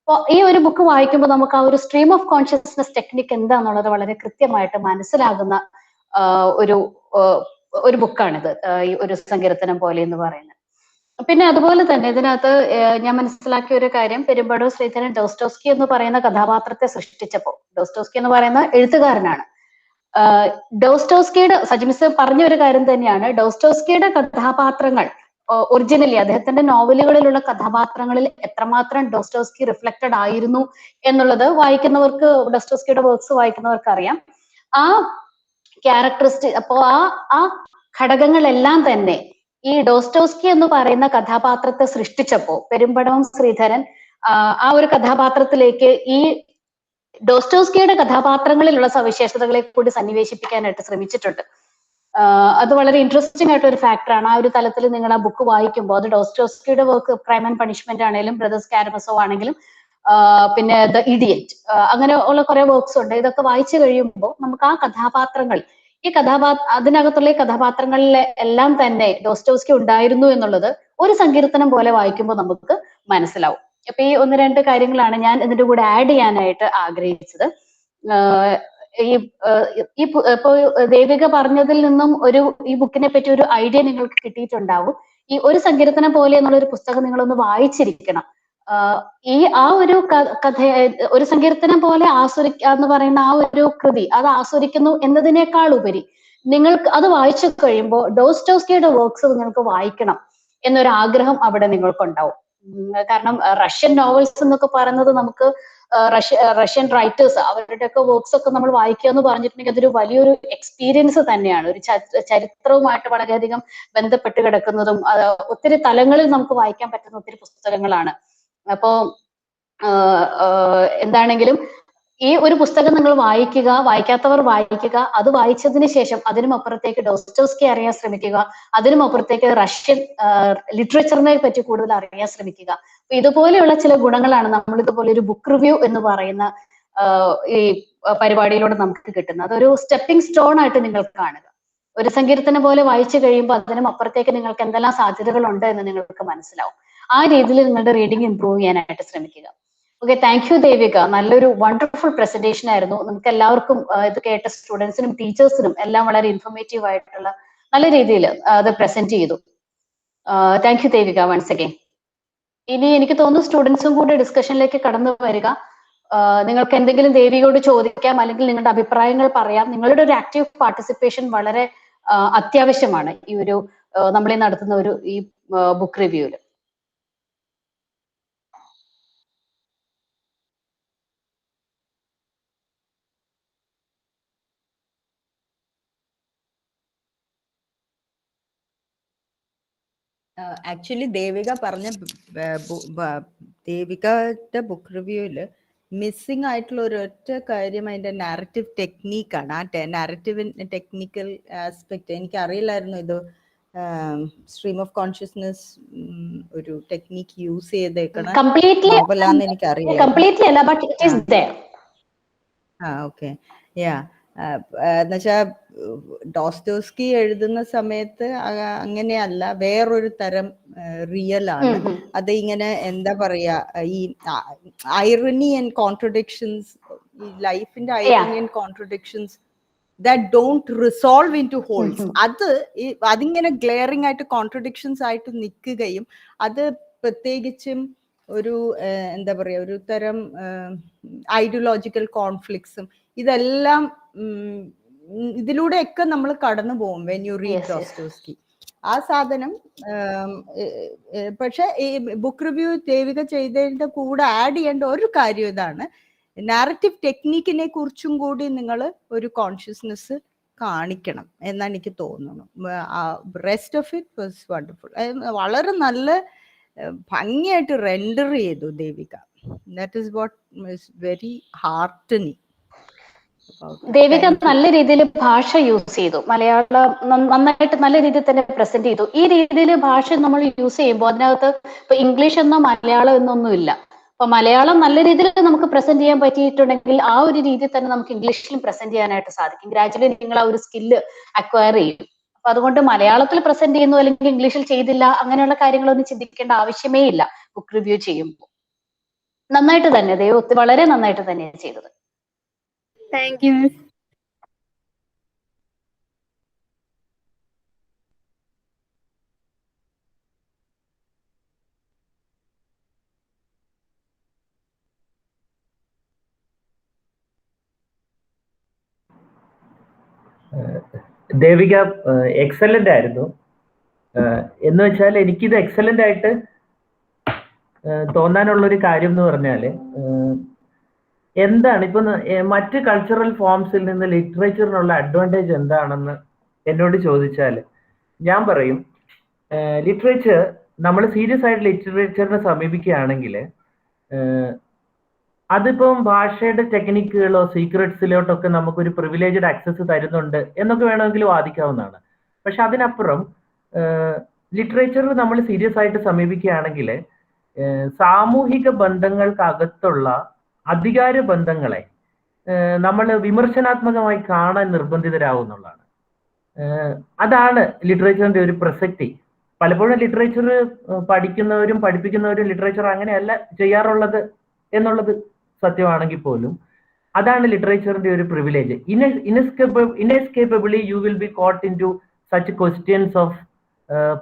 അപ്പോൾ ഈ ഒരു ബുക്ക് വായിക്കുമ്പോൾ നമുക്ക് ആ ഒരു സ്ട്രീം ഓഫ് കോൺഷ്യസ്നെസ് ടെക്നിക് എന്താണെന്നുള്ളത് വളരെ കൃത്യമായിട്ട് മനസ്സിലാകുന്ന ഒരു ബുക്കാണിത്, ഈ ഒരു സങ്കീർത്തനം പോലെ എന്ന് പറയുന്നത്. പിന്നെ അതുപോലെ തന്നെ ഇതിനകത്ത് ഞാൻ മനസ്സിലാക്കിയ ഒരു കാര്യം, പെരുമ്പടവം ശ്രീധരൻ ഡോസ്റ്റോസ്കി എന്ന് പറയുന്ന കഥാപാത്രത്തെ സൃഷ്ടിച്ചപ്പോൾ, ഡോസ്റ്റോസ്കി എന്ന് പറയുന്ന എഴുത്തുകാരനാണ്, ഡോസ്റ്റോസ്കിയുടെ സജിമിസ് പറഞ്ഞ ഒരു കാര്യം തന്നെയാണ്, ഡോസ്റ്റോസ്കിയുടെ കഥാപാത്രങ്ങൾ ഒറിജിനലി അദ്ദേഹത്തിന്റെ നോവലുകളിലുള്ള കഥാപാത്രങ്ങളിൽ എത്രമാത്രം ഡോസ്റ്റോസ്കി റിഫ്ലക്റ്റഡ് ആയിരുന്നു എന്നുള്ളത് വായിക്കുന്നവർക്ക്, ഡോസ്റ്റോസ്കിയുടെ വർക്ക്സ് വായിക്കുന്നവർക്ക് അറിയാം. ആ ക്യാരക്ടറിസ്റ്റിക് അപ്പോ ആ ഘടകങ്ങളെല്ലാം തന്നെ ഈ ഡോസ്റ്റോസ്കി എന്ന് പറയുന്ന കഥാപാത്രത്തെ സൃഷ്ടിച്ചപ്പോ പെരുമ്പടവം ശ്രീധരൻ ആ ഒരു കഥാപാത്രത്തിലേക്ക് ഈ ഡോസ്റ്റോസ്കിയുടെ കഥാപാത്രങ്ങളിലുള്ള സവിശേഷതകളെ കൂടി സന്നിവേശിപ്പിക്കാനായിട്ട് ശ്രമിച്ചിട്ടുണ്ട്. അത് വളരെ ഇൻട്രസ്റ്റിംഗ് ആയിട്ട് ഒരു ഫാക്ടറാണ്. ആ ഒരു തലത്തിൽ നിങ്ങൾ ആ ബുക്ക് വായിക്കുമ്പോൾ, അത് ഡോസ്റ്റോസ്കിയുടെ വർക്ക് ക്രൈം ആൻഡ് പണിഷ്മെന്റ് ആണെങ്കിലും ബ്രദേഴ്സ് കാരമസോ ആണെങ്കിലും പിന്നെ ദ ഇഡിയറ്റ്, അങ്ങനെ ഉള്ള കുറെ വർക്ക്സ് ഉണ്ട്. ഇതൊക്കെ വായിച്ചു കഴിയുമ്പോൾ നമുക്ക് ആ കഥാപാത്രങ്ങൾ, ഈ അതിനകത്തുള്ള ഈ കഥാപാത്രങ്ങളിലെ എല്ലാം തന്നെ ഡോസ്റ്റോസ്കി ഉണ്ടായിരുന്നു എന്നുള്ളത് ഒരു സങ്കീർത്തനം പോലെ വായിക്കുമ്പോൾ നമുക്ക് മനസ്സിലാവും. അപ്പൊ ഈ ഒന്ന് രണ്ട് കാര്യങ്ങളാണ് ഞാൻ ഇതിന്റെ കൂടെ ആഡ് ചെയ്യാനായിട്ട് ആഗ്രഹിച്ചത്. ഇപ്പൊ ദേവിക പറഞ്ഞതിൽ നിന്നും ഈ ബുക്കിനെ പറ്റി ഒരു ഐഡിയ നിങ്ങൾക്ക് കിട്ടിയിട്ടുണ്ടാവും. ഈ ഒരു സങ്കീർത്തനം പോലെ എന്നുള്ള ഒരു പുസ്തകം നിങ്ങളൊന്ന് വായിച്ചിരിക്കണം. ആ ഒരു കഥ, ഒരു സങ്കീർത്തനം പോലെ എന്ന് പറയുന്ന ആ ഒരു കൃതി അത് ആസ്വദിക്കുന്നു എന്നതിനേക്കാൾ ഉപരി നിങ്ങൾക്ക് അത് വായിച്ചു കഴിയുമ്പോൾ ഡോസ്റ്റോസ്കിയുടെ വർക്ക്സ് നിങ്ങൾക്ക് വായിക്കണം എന്നൊരു ആഗ്രഹം അവിടെ നിങ്ങൾക്കുണ്ടാവും. കാരണം റഷ്യൻ നോവൽസ് എന്നൊക്കെ പറയുന്നത് നമുക്ക് റഷ്യൻ റൈറ്റേഴ്സ് അവരുടെയൊക്കെ വർക്ക്സ് ഒക്കെ നമ്മൾ വായിക്കുക എന്ന് പറഞ്ഞിട്ടുണ്ടെങ്കിൽ അതൊരു വലിയൊരു എക്സ്പീരിയൻസ് തന്നെയാണ്. ഒരു ചരിത്രവുമായിട്ട് വളരെയധികം ബന്ധപ്പെട്ട് കിടക്കുന്നതും ഒത്തിരി തലങ്ങളിൽ നമുക്ക് വായിക്കാൻ പറ്റുന്ന ഒത്തിരി പുസ്തകങ്ങളാണ്. അപ്പോ എന്താണെങ്കിലും ഈ ഒരു പുസ്തകം നിങ്ങൾ വായിക്കുക, വായിക്കാത്തവർ വായിക്കുക, അത് വായിച്ചതിന് ശേഷം അതിനും അപ്പുറത്തേക്ക് ഡോസ്റ്റോസ്കി അറിയാൻ ശ്രമിക്കുക, അതിനും അപ്പുറത്തേക്ക് റഷ്യൻ ലിറ്ററേച്ചറിനെ പറ്റി കൂടുതൽ അറിയാൻ ശ്രമിക്കുക. അപ്പൊ ഇതുപോലെയുള്ള ചില ഗുണങ്ങളാണ് നമ്മൾ ഇതുപോലെ ഒരു ബുക്ക് റിവ്യൂ എന്ന് പറയുന്ന ഈ പരിപാടിയിലൂടെ നമുക്ക് കിട്ടുന്നത്. അതൊരു സ്റ്റെപ്പിംഗ് സ്റ്റോൺ ആയിട്ട് നിങ്ങൾ കാണുക. ഒരു സങ്കീർത്തനം പോലെ വായിച്ചു കഴിയുമ്പോൾ അതിനും അപ്പുറത്തേക്ക് നിങ്ങൾക്ക് എന്തെല്ലാം സാധ്യതകളുണ്ട് എന്ന് നിങ്ങൾക്ക് മനസ്സിലാവും. ആ രീതിയിൽ നിങ്ങളുടെ റീഡിംഗ് ഇംപ്രൂവ് ചെയ്യാനായിട്ട് ശ്രമിക്കുക. Okay, thank you Devika. നല്ലൊരു വണ്ടർഫുൾ പ്രസന്റേഷൻ ആയിരുന്നു. നമുക്ക് എല്ലാവർക്കും ഇത് കേട്ട സ്റ്റുഡൻസിനും ടീച്ചേഴ്സിനും എല്ലാം വളരെ ഇൻഫോർമേറ്റീവ് ആയിട്ടുള്ള നല്ല രീതിയിൽ അത് പ്രസന്റ് ചെയ്തു. Thank you Devika once again. ഇനി എനിക്ക് തോന്നുന്നു സ്റ്റുഡൻസും കൂടെ ഡിസ്കഷനിലേക്ക് കടന്നു വരിക. നിങ്ങൾക്ക് എന്തെങ്കിലും ദേവികയോട് ചോദിക്കാം, അല്ലെങ്കിൽ നിങ്ങളുടെ അഭിപ്രായങ്ങൾ പറയാം. നിങ്ങളുടെ ഒരു ആക്റ്റീവ് പാർട്ടിസിപ്പേഷൻ വളരെ അത്യാവശ്യമാണ് ഈ ഒരു നമ്മളീ നടത്തുന്ന ഈ ബുക്ക് റിവ്യൂല്. ആക്ച്വലി ദേവിക പറഞ്ഞ ദേവികയുടെ ബുക്ക് റിവ്യൂവില് മിസ്സിംഗ് ആയിട്ടുള്ള ഒരൊറ്റ കാര്യം അതിന്റെ നാരറ്റീവ് ടെക്നീക്കാണ്. ആ നാരറ്റീവ് ടെക്നിക്കൽ ആസ്പെക്ട് എനിക്ക് അറിയില്ലായിരുന്നു. ഇത് സ്ട്രീം ഓഫ് കോൺഷ്യസ്നെസ് ഒരു ടെക്നിക്ക് യൂസ് ചെയ്തേക്കണം നോവലാന്ന് എനിക്ക് അറിയില്ല. ഓക്കെ, യാ. എന്നുവെച്ചാ ഡോസ്റ്റോസ്കി എഴുതുന്ന സമയത്ത് അങ്ങനെയല്ല, വേറൊരു തരം റിയൽ ആണ് അത്. ഇങ്ങനെ എന്താ പറയാ, ഈ ഐറണി ആൻഡ് കോൺട്രഡിക്ഷൻസ്, ഈ ലൈഫിന്റെ irony and contradictions that don't resolve into wholes, അതിങ്ങനെ ഗ്ലെയറിംഗ് ആയിട്ട് കോൺട്രഡിക്ഷൻസ് ആയിട്ട് നിൽക്കുകയും അത് പ്രത്യേകിച്ചും ഒരു എന്താ പറയാ ഒരു തരം ഐഡിയോളജിക്കൽ കോൺഫ്ലിക്ട്സും ഇതെല്ലാം ഇതിലൂടെയൊക്കെ നമ്മൾ കടന്നു പോകും വെൻ യു റീഡ് ഡോസ്റ്റോസ്കി. ആ സാധനം പക്ഷെ ഈ ബുക്ക് റിവ്യൂ ദേവിക ചെയ്തതിന്റെ കൂടെ ആഡ് ചെയ്യേണ്ട ഒരു കാര്യം ഇതാണ്, നാരറ്റീവ് ടെക്നിക്കിനെ കുറിച്ചും കൂടി നിങ്ങൾ ഒരു കോൺഷ്യസ്നെസ് കാണിക്കണം എന്നാണ് എനിക്ക് തോന്നുന്നു. Rest of it was wonderful. വളരെ നല്ല ഭംഗിയായിട്ട് റെൻഡർ ചെയ്തു Devika. That is what is very heartening. Devika നല്ല രീതിയിൽ ഭാഷ യൂസ് ചെയ്തു, മലയാളം നന്നായിട്ട് നല്ല രീതിയിൽ തന്നെ പ്രസന്റ് ചെയ്തു. ഈ രീതിയിൽ ഭാഷ നമ്മൾ യൂസ് ചെയ്യുമ്പോൾ അതിനകത്ത് ഇപ്പൊ ഇംഗ്ലീഷ് എന്നോ മലയാളം എന്നൊന്നുമില്ല. അപ്പൊ മലയാളം നല്ല രീതിയിൽ നമുക്ക് പ്രസന്റ് ചെയ്യാൻ പറ്റിയിട്ടുണ്ടെങ്കിൽ ആ ഒരു രീതിയിൽ തന്നെ നമുക്ക് ഇംഗ്ലീഷിലും പ്രസന്റ് ചെയ്യാനായിട്ട് സാധിക്കും. ഗ്രാജുവലി നിങ്ങൾ ആ ഒരു സ്കില്ല് അക്വയർ ചെയ്യും. അപ്പൊ അതുകൊണ്ട് മലയാളത്തിൽ പ്രസന്റ് ചെയ്യുന്നു അല്ലെങ്കിൽ ഇംഗ്ലീഷിൽ ചെയ്തില്ല അങ്ങനെയുള്ള കാര്യങ്ങളൊന്നും ചിന്തിക്കേണ്ട ആവശ്യമേ ഇല്ല ബുക്ക് റിവ്യൂ ചെയ്യുമ്പോൾ. നന്നായിട്ട് തന്നെ വളരെ നന്നായിട്ട് തന്നെയാണ് ചെയ്തത്. Thank you miss. Devika excellent ആയിരുന്നു. എന്ന് വെച്ചാൽ എനിക്കിത് എക്സലന്റ് ആയിട്ട് തോന്നാനുള്ളൊരു കാര്യം എന്ന് പറഞ്ഞാൽ എന്താണ് ഇപ്പൊ മറ്റ് കൾച്ചറൽ ഫോംസിൽ നിന്ന് ലിറ്ററേച്ചറിനുള്ള അഡ്വാൻറ്റേജ് എന്താണെന്ന് എന്നോട് ചോദിച്ചാൽ ഞാൻ പറയും, ലിറ്ററേച്ചർ നമ്മൾ സീരിയസ് ആയിട്ട് ലിറ്ററേച്ചറിനെ സമീപിക്കുകയാണെങ്കിൽ അതിപ്പം ഭാഷയുടെ ടെക്നിക്കുകളോ സീക്രട്സിലോട്ടൊക്കെ നമുക്കൊരു പ്രിവിലേജ്ഡ് ആക്സസ് തരുന്നുണ്ട് എന്നൊക്കെ വേണമെങ്കിൽ വാദിക്കാവുന്നതാണ്. പക്ഷെ അതിനപ്പുറം ലിറ്ററേച്ചർ നമ്മൾ സീരിയസ് ആയിട്ട് സമീപിക്കുകയാണെങ്കിൽ സാമൂഹിക ബന്ധങ്ങൾക്കകത്തുള്ള അധികാര ബന്ധങ്ങളെ നമ്മൾ വിമർശനാത്മകമായി കാണാൻ നിർബന്ധിതരാകുന്നുള്ളതാണ്. അതാണ് ലിറ്ററേച്ചറിന്റെ ഒരു പ്രസക്തി. പലപ്പോഴും ലിറ്ററേച്ചർ പഠിക്കുന്നവരും പഠിപ്പിക്കുന്നവരും ലിറ്ററേച്ചർ അങ്ങനെയല്ല ചെയ്യാറുള്ളത് എന്നുള്ളത് സത്യമാണെങ്കിൽ പോലും അതാണ് ലിറ്ററേച്ചറിന്റെ ഒരു privilege. Inescapably you will be caught in to such questions of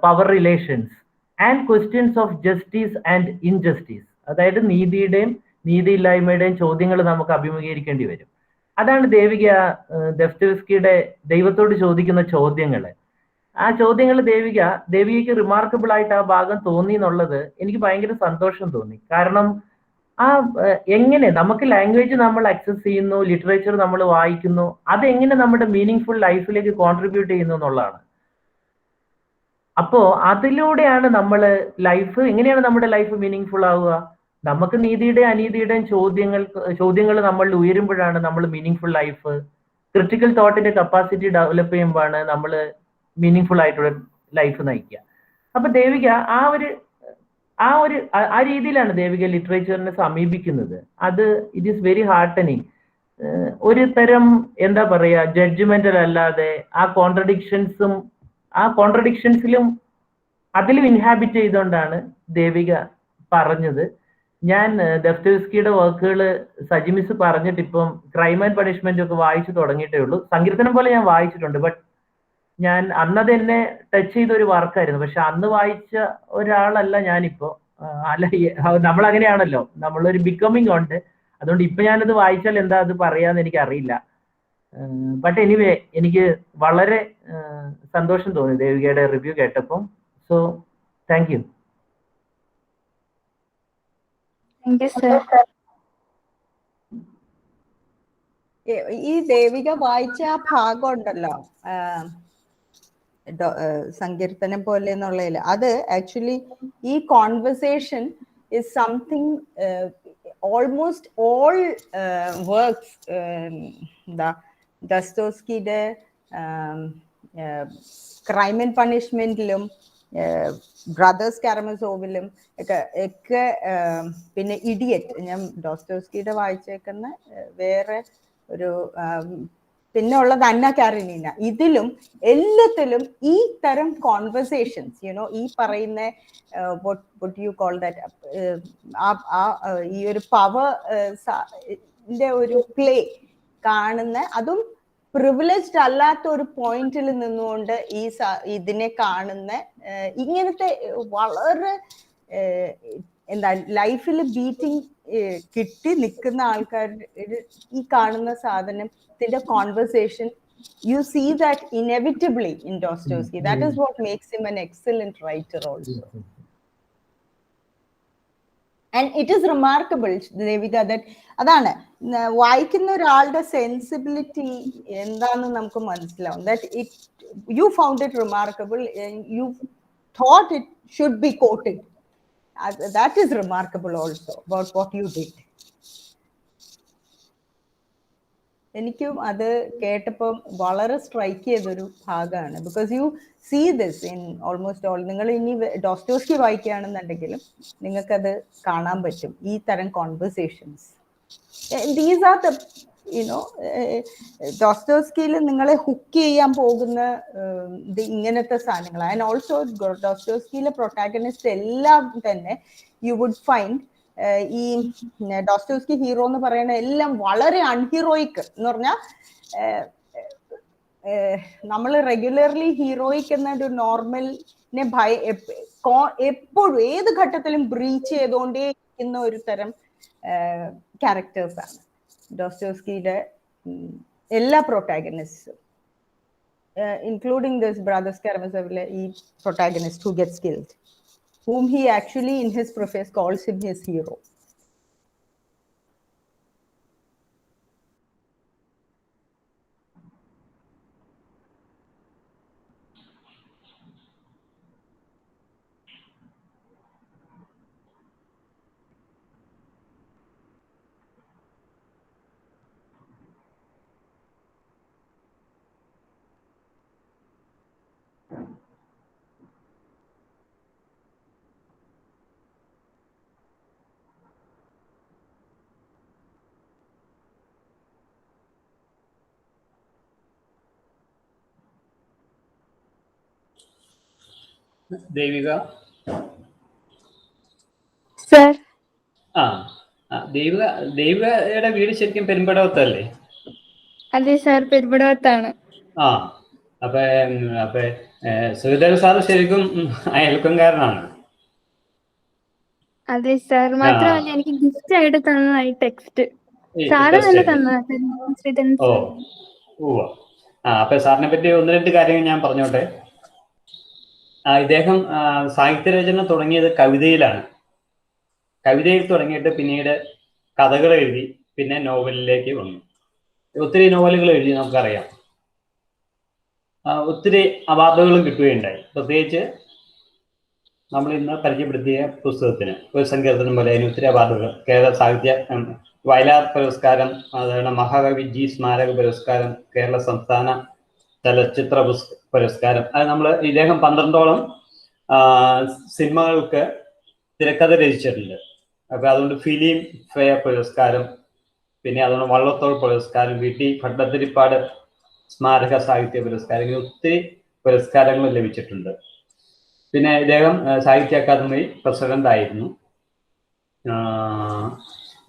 power relations and questions of justice and injustice. അതായത് നീതിയുടെയും നീതിയില്ലായ്മയുടെയും ചോദ്യങ്ങൾ നമുക്ക് അഭിമുഖീകരിക്കേണ്ടി വരും. അതാണ് ദേവിക ദസ്തയേവ്സ്കിയുടെ ദൈവത്തോട് ചോദിക്കുന്ന ചോദ്യങ്ങൾ. ആ ചോദ്യങ്ങൾ ദേവികയ്ക്ക് റിമാർക്കബിൾ ആയിട്ട് ആ ഭാഗം തോന്നി എന്നുള്ളത് എനിക്ക് ഭയങ്കര സന്തോഷം തോന്നി. കാരണം എങ്ങനെ നമുക്ക് ലാംഗ്വേജ് നമ്മൾ അക്സസ് ചെയ്യുന്നു, ലിറ്ററേച്ചർ നമ്മൾ വായിക്കുന്നു, അതെങ്ങനെ നമ്മുടെ മീനിങ് ഫുൾ ലൈഫിലേക്ക് കോൺട്രിബ്യൂട്ട് ചെയ്യുന്നു എന്നുള്ളതാണ്. അപ്പോ അതിലൂടെയാണ് എങ്ങനെയാണ് നമ്മുടെ ലൈഫ് മീനിങ് ഫുൾ ആവുക? നമുക്ക് നീതിയുടെയും അനീതിയുടെയും ചോദ്യങ്ങൾ നമ്മളിൽ ഉയരുമ്പോഴാണ് നമ്മൾ മീനിങ് ഫുൾ ലൈഫ്, ക്രിട്ടിക്കൽ തോട്ടിന്റെ കപ്പാസിറ്റി ഡെവലപ്പ് ചെയ്യുമ്പോഴാണ് നമ്മൾ മീനിങ് ഫുൾ ആയിട്ടുള്ള ലൈഫ് നയിക്കുക. അപ്പൊ ദേവിക ആ രീതിയിലാണ് ദേവിക ലിറ്ററേച്ചറിനെ സമീപിക്കുന്നത്. It is very heartening. ഒരു തരം എന്താ പറയാ ജഡ്ജ്മെന്റൽ അല്ലാതെ ആ കോൺട്രഡിക്ഷൻസിലും അതിലും ഇൻഹാബിറ്റ് ചെയ്തുകൊണ്ടാണ് ദേവിക പറഞ്ഞത്. ഞാൻ ദസ്തയേവ്സ്കിയുടെ വർക്കുകൾ സജിമിസ് പറഞ്ഞിട്ട് ഇപ്പം ക്രൈം ആൻഡ് പണിഷ്മെന്റ് ഒക്കെ വായിച്ചു തുടങ്ങിയിട്ടേ ഉള്ളൂ. സങ്കീർത്തനം പോലെ ഞാൻ വായിച്ചിട്ടുണ്ട്, ബട്ട് ഞാൻ അന്നത് എന്നെ ടച്ച് ചെയ്ത ഒരു വർക്കായിരുന്നു. പക്ഷെ അന്ന് വായിച്ച ഒരാളല്ല ഞാനിപ്പോ. നമ്മളങ്ങനെയാണല്ലോ, നമ്മളൊരു ബിക്കമിങ് ഉണ്ട്. അതുകൊണ്ട് ഇപ്പൊ ഞാനത് വായിച്ചാൽ എന്താ അത് പറയാന്ന് എനിക്ക് അറിയില്ല. ബട്ട് എനിവേ എനിക്ക് വളരെ സന്തോഷം തോന്നി ദേവികയുടെ റിവ്യൂ കേട്ടപ്പം. So thank you. ഈ ദേവിക വായിച്ച ആ ഭാഗം ഉണ്ടല്ലോ, സങ്കീർത്തനം പോലെ എന്നുള്ളതിൽ, അത് ആക്ച്വലി ഈ conversation is something almost all works ദസ്തയേവ്സ്കിയുടെ ക്രൈം ആൻഡ് പണിഷ്മെന്റിലും ബ്രദേഴ്സ് കാരമസോവിലും ഒക്കെ പിന്നെ ഇഡിയറ്റ്, ഞാൻ ദസ്തയേവ്സ്കിയുടെ വായിച്ചേക്കുന്ന വേറെ ഒരു പിന്നെ ഉള്ളത് അന്ന കാരനീന, ഇതിലും എല്ലാത്തിലും ഈ തരം കോൺവെർസേഷൻസ് ഈ പറയുന്ന what you call that ഈ ഒരു പവർ ഒരു പ്ലേ കാണുന്ന, അതും പ്രിവിലേജ്ഡ് അല്ലാത്ത ഒരു പോയിന്റിൽ നിന്നുകൊണ്ട് ഇതിനെ കാണുന്ന ഇങ്ങനത്തെ വളരെ എന്താ ലൈഫിൽ ബീറ്റിംഗ് കിട്ടി നിൽക്കുന്ന ആൾക്കാർ ഈ കാണുന്ന സാധനത്തിന്റെ conversation, you see that inevitably in Dostoevsky. That is what makes him an excellent writer also. And it is remarkable Devika that അതാണ് വായിക്കുന്ന ഒരാളുടെ സെൻസിബിലിറ്റി എന്താണെന്ന് നമുക്ക് മനസ്സിലാവും. That it you found it remarkable, you thought it should be quoted. That is remarkable also about what you did. എനിക്കും അത് കേട്ടപ്പോൾ വളരെ സ്ട്രൈക്ക് ചെയ്തൊരു ഭാഗമാണ്. Because you see this in almost all. നിങ്ങൾ ഇനി ഡോസ്റ്റോസ്കി വായിക്കുകയാണെന്നുണ്ടെങ്കിലും നിങ്ങൾക്കത് കാണാൻ പറ്റും, ഈ തരം കോൺവെർസേഷൻസ്. ദീസ് ആർ ദ ഡോസ്റ്റോസ്കിയിൽ നിങ്ങളെ ഹുക്ക് ചെയ്യാൻ പോകുന്ന ഇങ്ങനത്തെ സാധനങ്ങൾ. ആൻഡ് ഓൾസോ ഡോസ്റ്റോസ്കിയിലെ പ്രൊട്ടാഗണിസ്റ്റ് എല്ലാം തന്നെ യു വുഡ് ഫൈൻഡ് ഈ ഡോസ്റ്റോസ്കി ഹീറോ എന്ന് പറയുന്ന എല്ലാം വളരെ അൺഹീറോയിക് എന്ന് പറഞ്ഞാൽ നമ്മൾ റെഗുലർലി ഹീറോയിക് എന്ന ഒരു നോർമലിനെ എപ്പോഴും ഏത് ഘട്ടത്തിലും ബ്രീച്ച് ചെയ്തുകൊണ്ടേ ഇരിക്കുന്ന ഒരു തരം ക്യാരക്ടേഴ്സ് ആണ് ഡോസ്റ്റോസ്കിയുടെ എല്ലാ പ്രൊട്ടാഗണിസ്റ്റും, ഇൻക്ലൂഡിംഗ് ദിസ് ബ്രദേഴ്സ് കാരമസോവിലെ ഈ protagonist who gets killed, whom he actually in his preface calls him his hero. Devika, sir. ദേവികയുടെ വീട് ശരിക്കും പെരുമ്പടവത്തല്ലേ? അതെ സർ, പെരുമ്പടവത്താണ്. അപ്പൊ ശ്രീധരൻ സാറ് ശരിക്കും അയൽക്കാരനാണ്. അതെ സർ, മാത്രമല്ല എനിക്ക് ഗിഫ്റ്റ് ആയിട്ട് തന്നതായി ടെക്സ്റ്റ് സാറ് തന്നെ തന്നതാണ് ശ്രീധരൻ സാർ. അപ്പൊ സാറിനെ പറ്റി ഒന്ന് രണ്ട് കാര്യങ്ങൾ ഞാൻ പറഞ്ഞോട്ടെ. ഇദ്ദേഹം സാഹിത്യരചന തുടങ്ങിയത് കവിതയിലാണ്. കവിതയിൽ തുടങ്ങിയിട്ട് പിന്നീട് കഥകൾ എഴുതി, പിന്നെ നോവലിലേക്ക് വന്നു. ഒത്തിരി നോവലുകൾ എഴുതി, നമുക്കറിയാം. ഒത്തിരി അവാർഡുകളും കിട്ടുകയുണ്ടായി. പ്രത്യേകിച്ച് നമ്മൾ ഇന്ന് പരിചയപ്പെടുത്തിയ പുസ്തകത്തിന് ഒരു സങ്കീർത്തനം പോലെ അതിന് ഒത്തിരി അവാർഡുകൾ, കേരള സാഹിത്യ വയലാർ പുരസ്കാരം, അതുപോലെ മഹാകവി ജി സ്മാരക പുരസ്കാരം, കേരള സംസ്ഥാന ചലച്ചിത്ര പുരസ്കാരം. അത് ഇദ്ദേഹം 12ഓളം സിനിമകൾക്ക് തിരക്കഥ രചിച്ചിട്ടുണ്ട്. അപ്പൊ അതുകൊണ്ട് ഫിലിം ഫെയർ പുരസ്കാരം, പിന്നെ അതുകൊണ്ട് വള്ളത്തോൾ പുരസ്കാരം, VT ഭട്ടതിരിപ്പാട് സ്മാരക സാഹിത്യ പുരസ്കാരം, ഇങ്ങനെ ഒത്തിരി പുരസ്കാരങ്ങൾ ലഭിച്ചിട്ടുണ്ട്. പിന്നെ ഇദ്ദേഹം സാഹിത്യ അക്കാദമി പ്രസിഡന്റ് ആയിരുന്നു.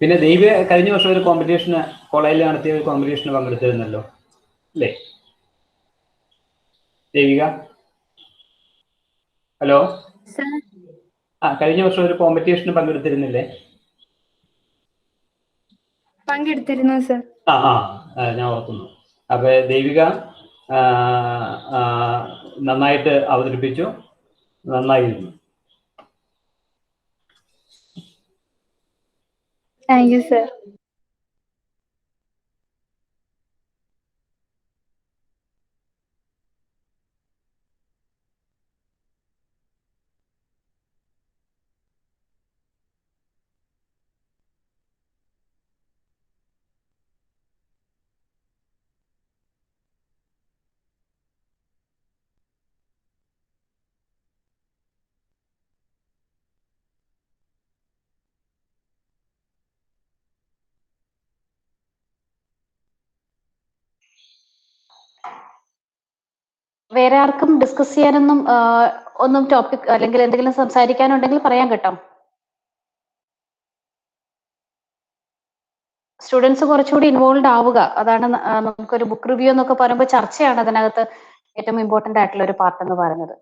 പിന്നെ ദേവിക കഴിഞ്ഞ വർഷം ഒരു കോമ്പറ്റീഷന്, കോളേജിൽ നടത്തിയ ഒരു കോമ്പറ്റീഷന് പങ്കെടുത്തിരുന്നല്ലോ അല്ലേ ദേവിക? ഹലോ, കഴിഞ്ഞ വർഷം ഒരു കോമ്പറ്റീഷന് പങ്കെടുത്തിരുന്നില്ലേ? പങ്കെടുത്തിരുന്നു സർ. ഞാൻ ഓർക്കുന്നു. അപ്പൊ ദേവിക നന്നായിട്ട് അവതരിപ്പിച്ചു, നന്നായിരുന്നു. Thank you sir. വേറെ ആർക്കും ഡിസ്കസ് ചെയ്യാനൊന്നും ഒന്നും ടോപ്പിക് അല്ലെങ്കിൽ എന്തെങ്കിലും സംസാരിക്കാനുണ്ടെങ്കിൽ പറയാൻ കേട്ടോ. സ്റ്റുഡൻസ് കുറച്ചുകൂടി ഇൻവോൾവ് ആവുക, അതാണ് നമുക്കൊരു ബുക്ക് റിവ്യൂ എന്നൊക്കെ പറയുമ്പോൾ ചർച്ചയാണ് അതിനകത്ത് ഏറ്റവും ഇമ്പോർട്ടന്റ് ആയിട്ടുള്ള ഒരു പാർട്ട് എന്ന് പറയുന്നത്.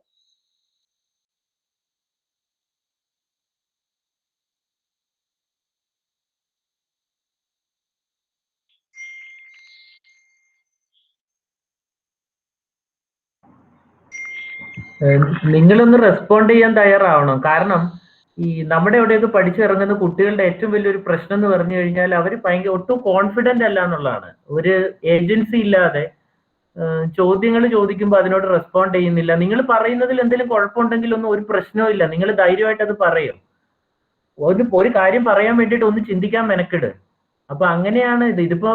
നിങ്ങളൊന്ന് റെസ്പോണ്ട് ചെയ്യാൻ തയ്യാറാവണം. കാരണം ഈ നമ്മുടെ ഇവിടെയൊക്കെ പഠിച്ചിറങ്ങുന്ന കുട്ടികളുടെ ഏറ്റവും വലിയൊരു പ്രശ്നം എന്ന് പറഞ്ഞു കഴിഞ്ഞാൽ അവർ ഭയങ്കര ഒട്ടും കോൺഫിഡന്റ് അല്ല എന്നുള്ളതാണ്. ഒരു ഏജൻസി ഇല്ലാതെ ചോദ്യങ്ങൾ ചോദിക്കുമ്പോൾ അതിനോട് റെസ്പോണ്ട് ചെയ്യുന്നില്ല. നിങ്ങൾ പറയുന്നതിൽ എന്തെങ്കിലും കുഴപ്പമുണ്ടെങ്കിൽ ഒന്നും ഒരു പ്രശ്നവും ഇല്ല, നിങ്ങൾ ധൈര്യമായിട്ട് അത് പറയും. ഒരു കാര്യം പറയാൻ വേണ്ടിയിട്ട് ഒന്ന് ചിന്തിക്കാൻ മെനക്കെട്. അപ്പൊ അങ്ങനെയാണ് ഇതിപ്പോ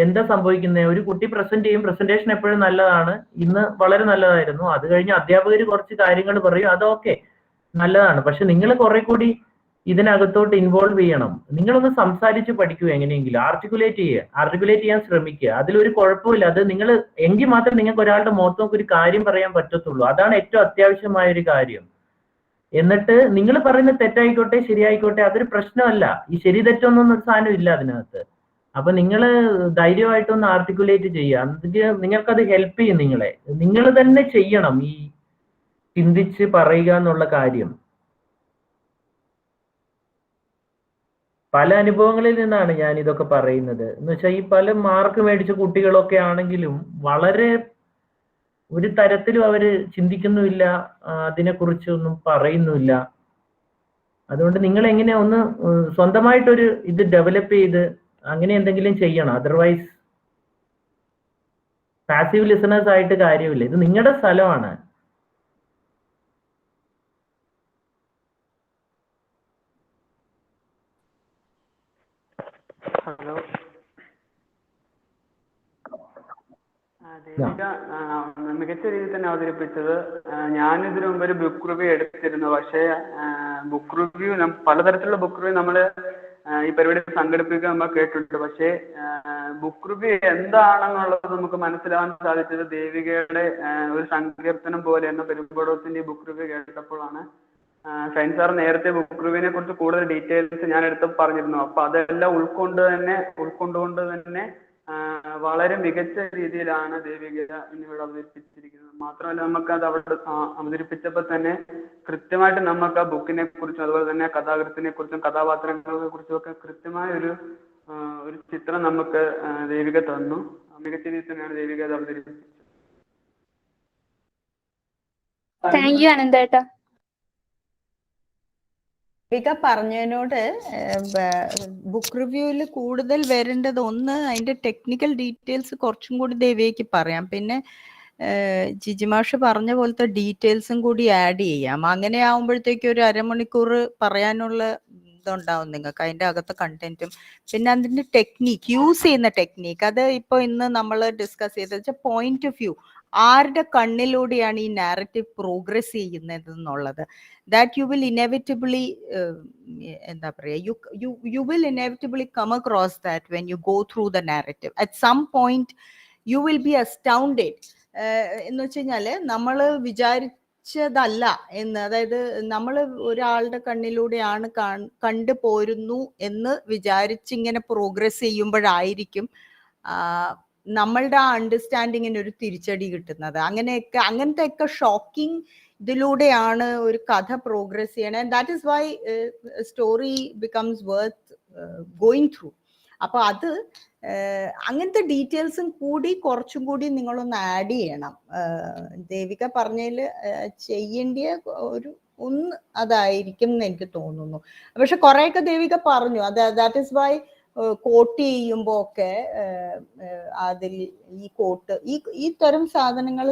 എന്താ സംഭവിക്കുന്നത്? ഒരു കുട്ടി പ്രസന്റ് ചെയ്യും, പ്രസന്റേഷൻ എപ്പോഴും നല്ലതാണ്, ഇന്ന് വളരെ നല്ലതായിരുന്നു. അത് കഴിഞ്ഞ് അധ്യാപകർ കുറച്ച് കാര്യങ്ങൾ പറയും, അതൊക്കെ നല്ലതാണ്. പക്ഷെ നിങ്ങൾ കുറെ കൂടി ഇതിനകത്തോട്ട് ഇൻവോൾവ് ചെയ്യണം. നിങ്ങളൊന്ന് സംസാരിച്ച് പഠിക്കുക, എങ്ങനെയെങ്കിലും ആർട്ടിക്കുലേറ്റ് ചെയ്യാൻ ശ്രമിക്കുക. അതിലൊരു കുഴപ്പമില്ല. അത് നിങ്ങൾ എങ്കിൽ മാത്രമേ നിങ്ങൾക്ക് ഒരാളുടെ മുഖത്ത് നോക്കി ഒരു കാര്യം പറയാൻ പറ്റത്തുള്ളൂ. അതാണ് ഏറ്റവും അത്യാവശ്യമായ ഒരു കാര്യം. എന്നിട്ട് നിങ്ങൾ പറയുന്ന തെറ്റായിക്കോട്ടെ ശരിയായിക്കോട്ടെ അതൊരു പ്രശ്നമല്ല. ഈ ശരി തെറ്റൊന്നും ഒരു സാധനം ഇല്ല അതിനകത്ത്. അപ്പൊ നിങ്ങൾ ധൈര്യമായിട്ടൊന്ന് ആർട്ടിക്കുലേറ്റ് ചെയ്യുക. നിങ്ങൾക്കത് ഹെൽപ്പ് ചെയ്യും. നിങ്ങൾ തന്നെ ചെയ്യണം ഈ ചിന്തിച്ച് പറയുക എന്നുള്ള കാര്യം. പല അനുഭവങ്ങളിൽ നിന്നാണ് ഞാൻ ഇതൊക്കെ പറയുന്നത്. എന്ന് വെച്ചാൽ ഈ പല മാർക്ക് മേടിച്ച കുട്ടികളൊക്കെ ആണെങ്കിലും വളരെ ഒരു തരത്തിലും അവര് ചിന്തിക്കുന്നുമില്ല, അതിനെക്കുറിച്ചൊന്നും പറയുന്നുമില്ല. അതുകൊണ്ട് നിങ്ങൾ എങ്ങനെ ഒന്ന് സ്വന്തമായിട്ടൊരു ഇത് ഡെവലപ്പ് ചെയ്ത് അങ്ങനെ എന്തെങ്കിലും ചെയ്യണം. അതർവൈസ് പാസീവ് ലിസണേഴ്സ് ആയിട്ട് കാര്യമില്ല. ഇത് നിങ്ങളുടെ സ്ഥലമാണ്. ഹലോ ദേവിക മികച്ച രീതിയിൽ തന്നെ അവതരിപ്പിച്ചത്. ഞാൻ ഇതിനു മുമ്പ് ഒരു ബുക്ക് റിവ്യൂ എടുത്തിരുന്നു. പക്ഷേ ബുക്ക് റിവ്യൂ പലതരത്തിലുള്ള ബുക്ക് റിവ്യൂ നമ്മൾ ഈ പരിപാടി സംഘടിപ്പിക്കുക നമ്മൾ കേട്ടിട്ടുണ്ട്. പക്ഷേ ബുക്ക് റിവ്യൂ എന്താണെന്നുള്ളത് നമുക്ക് മനസ്സിലാവാൻ സാധിച്ചത് ദേവികയുടെ ഒരു സങ്കീർത്തനം പോലെ എന്ന പെരുമ്പടവത്തിന്റെ ബുക്ക് റിവ്യൂ കേട്ടപ്പോഴാണ്. ഷൈൻ സാർ നേരത്തെ ബുക്ക് റിവ്യൂവിനെ കുറിച്ച് കൂടുതൽ ഡീറ്റെയിൽസ് ഞാൻ എടുത്ത് പറഞ്ഞിരുന്നു. അപ്പൊ അതെല്ലാം ഉൾക്കൊണ്ടുകൊണ്ട് തന്നെ വളരെ മികച്ച രീതിയിലാണ് ദേവിക എന്നിവിടെ അവതരിപ്പിച്ചിരിക്കുന്നത്. മാത്രമല്ല നമുക്ക് അത് അവിടെ അവതരിപ്പിച്ചപ്പോൾ തന്നെ കൃത്യമായിട്ട് നമുക്ക് ആ ബുക്കിനെ കുറിച്ചും അതുപോലെ തന്നെ കഥാകൃത്തിനെ കുറിച്ചും കഥാപാത്രങ്ങളെ കുറിച്ചും ഒക്കെ കൃത്യമായ ഒരു ചിത്രം നമുക്ക് ദേവിക തന്നു. മികച്ച രീതിയിൽ തന്നെയാണ് ദേവിക അത് അവതരിപ്പിച്ചത്. താങ്ക് യു അനന്തേട്ടാ. പറഞ്ഞതിനോട് ബുക്ക് റിവ്യൂവിൽ കൂടുതൽ വരേണ്ടത് ഒന്ന് അതിന്റെ ടെക്നിക്കൽ ഡീറ്റെയിൽസ് കുറച്ചും കൂടി ദേവികയ്ക്ക് പറയാം. പിന്നെ ജിജിമാഷ് പറഞ്ഞ പോലത്തെ ഡീറ്റെയിൽസും കൂടി ആഡ് ചെയ്യാം. അങ്ങനെ ആവുമ്പോഴത്തേക്കും ഒരു അരമണിക്കൂർ പറയാനുള്ള ഇതുണ്ടാവും നിങ്ങൾക്ക്, അതിന്റെ അകത്തെ കണ്ടന്റും പിന്നെ അതിന്റെ ടെക്നീക്ക് യൂസ് ചെയ്യുന്ന ടെക്നീക്ക്. അത് ഇപ്പൊ ഇന്ന് നമ്മൾ ഡിസ്കസ് ചെയ്ത പോയിന്റ് ഓഫ് വ്യൂ, ആരുടെ കണ്ണിലൂടെയാണ് ഈ നാരറ്റീവ് പ്രോഗ്രസ് ചെയ്യുന്നത് എന്നുള്ളത്. ദാറ്റ് യു വിൽ ഇനെവിറ്റബിളി എന്താ പറയുക, you will inevitably come across that when you go through the narrative. At some point you will be astounded. എന്ന് വെച്ച് കഴിഞ്ഞാല് നമ്മൾ വിചാരിച്ചതല്ല എന്ന്, അതായത് നമ്മൾ ഒരാളുടെ കണ്ണിലൂടെയാണ് കണ്ടു പോരുന്നു എന്ന് വിചാരിച്ചിങ്ങനെ പ്രോഗ്രസ് ചെയ്യുമ്പോഴായിരിക്കും നമ്മളുടെ ആ അണ്ടർസ്റ്റാൻഡിങ്ങിന് ഒരു തിരിച്ചടി കിട്ടുന്നത്. അങ്ങനത്തെ ഒക്കെ ഷോക്കിംഗ് ഇതിലൂടെയാണ് ഒരു കഥ പ്രോഗ്രസ് ചെയ്യണത്. That is why story becomes worth going through. അപ്പൊ അത് അങ്ങനത്തെ ഡീറ്റെയിൽസും കൂടി കുറച്ചും കൂടി നിങ്ങളൊന്ന് ആഡ് ചെയ്യണം. ദേവിക പറഞ്ഞതിൽ ചെയ്യേണ്ടിയ ഒന്ന് അതായിരിക്കും എന്ന് എനിക്ക് തോന്നുന്നു. പക്ഷെ കുറെയൊക്കെ ദേവിക പറഞ്ഞു. ദാറ്റ് ഈസ് വൈ കോട്ട് ചെയ്യുമ്പോ ഒക്കെ അതിൽ ഈ കോട്ട് ഈ തരം സാധനങ്ങൾ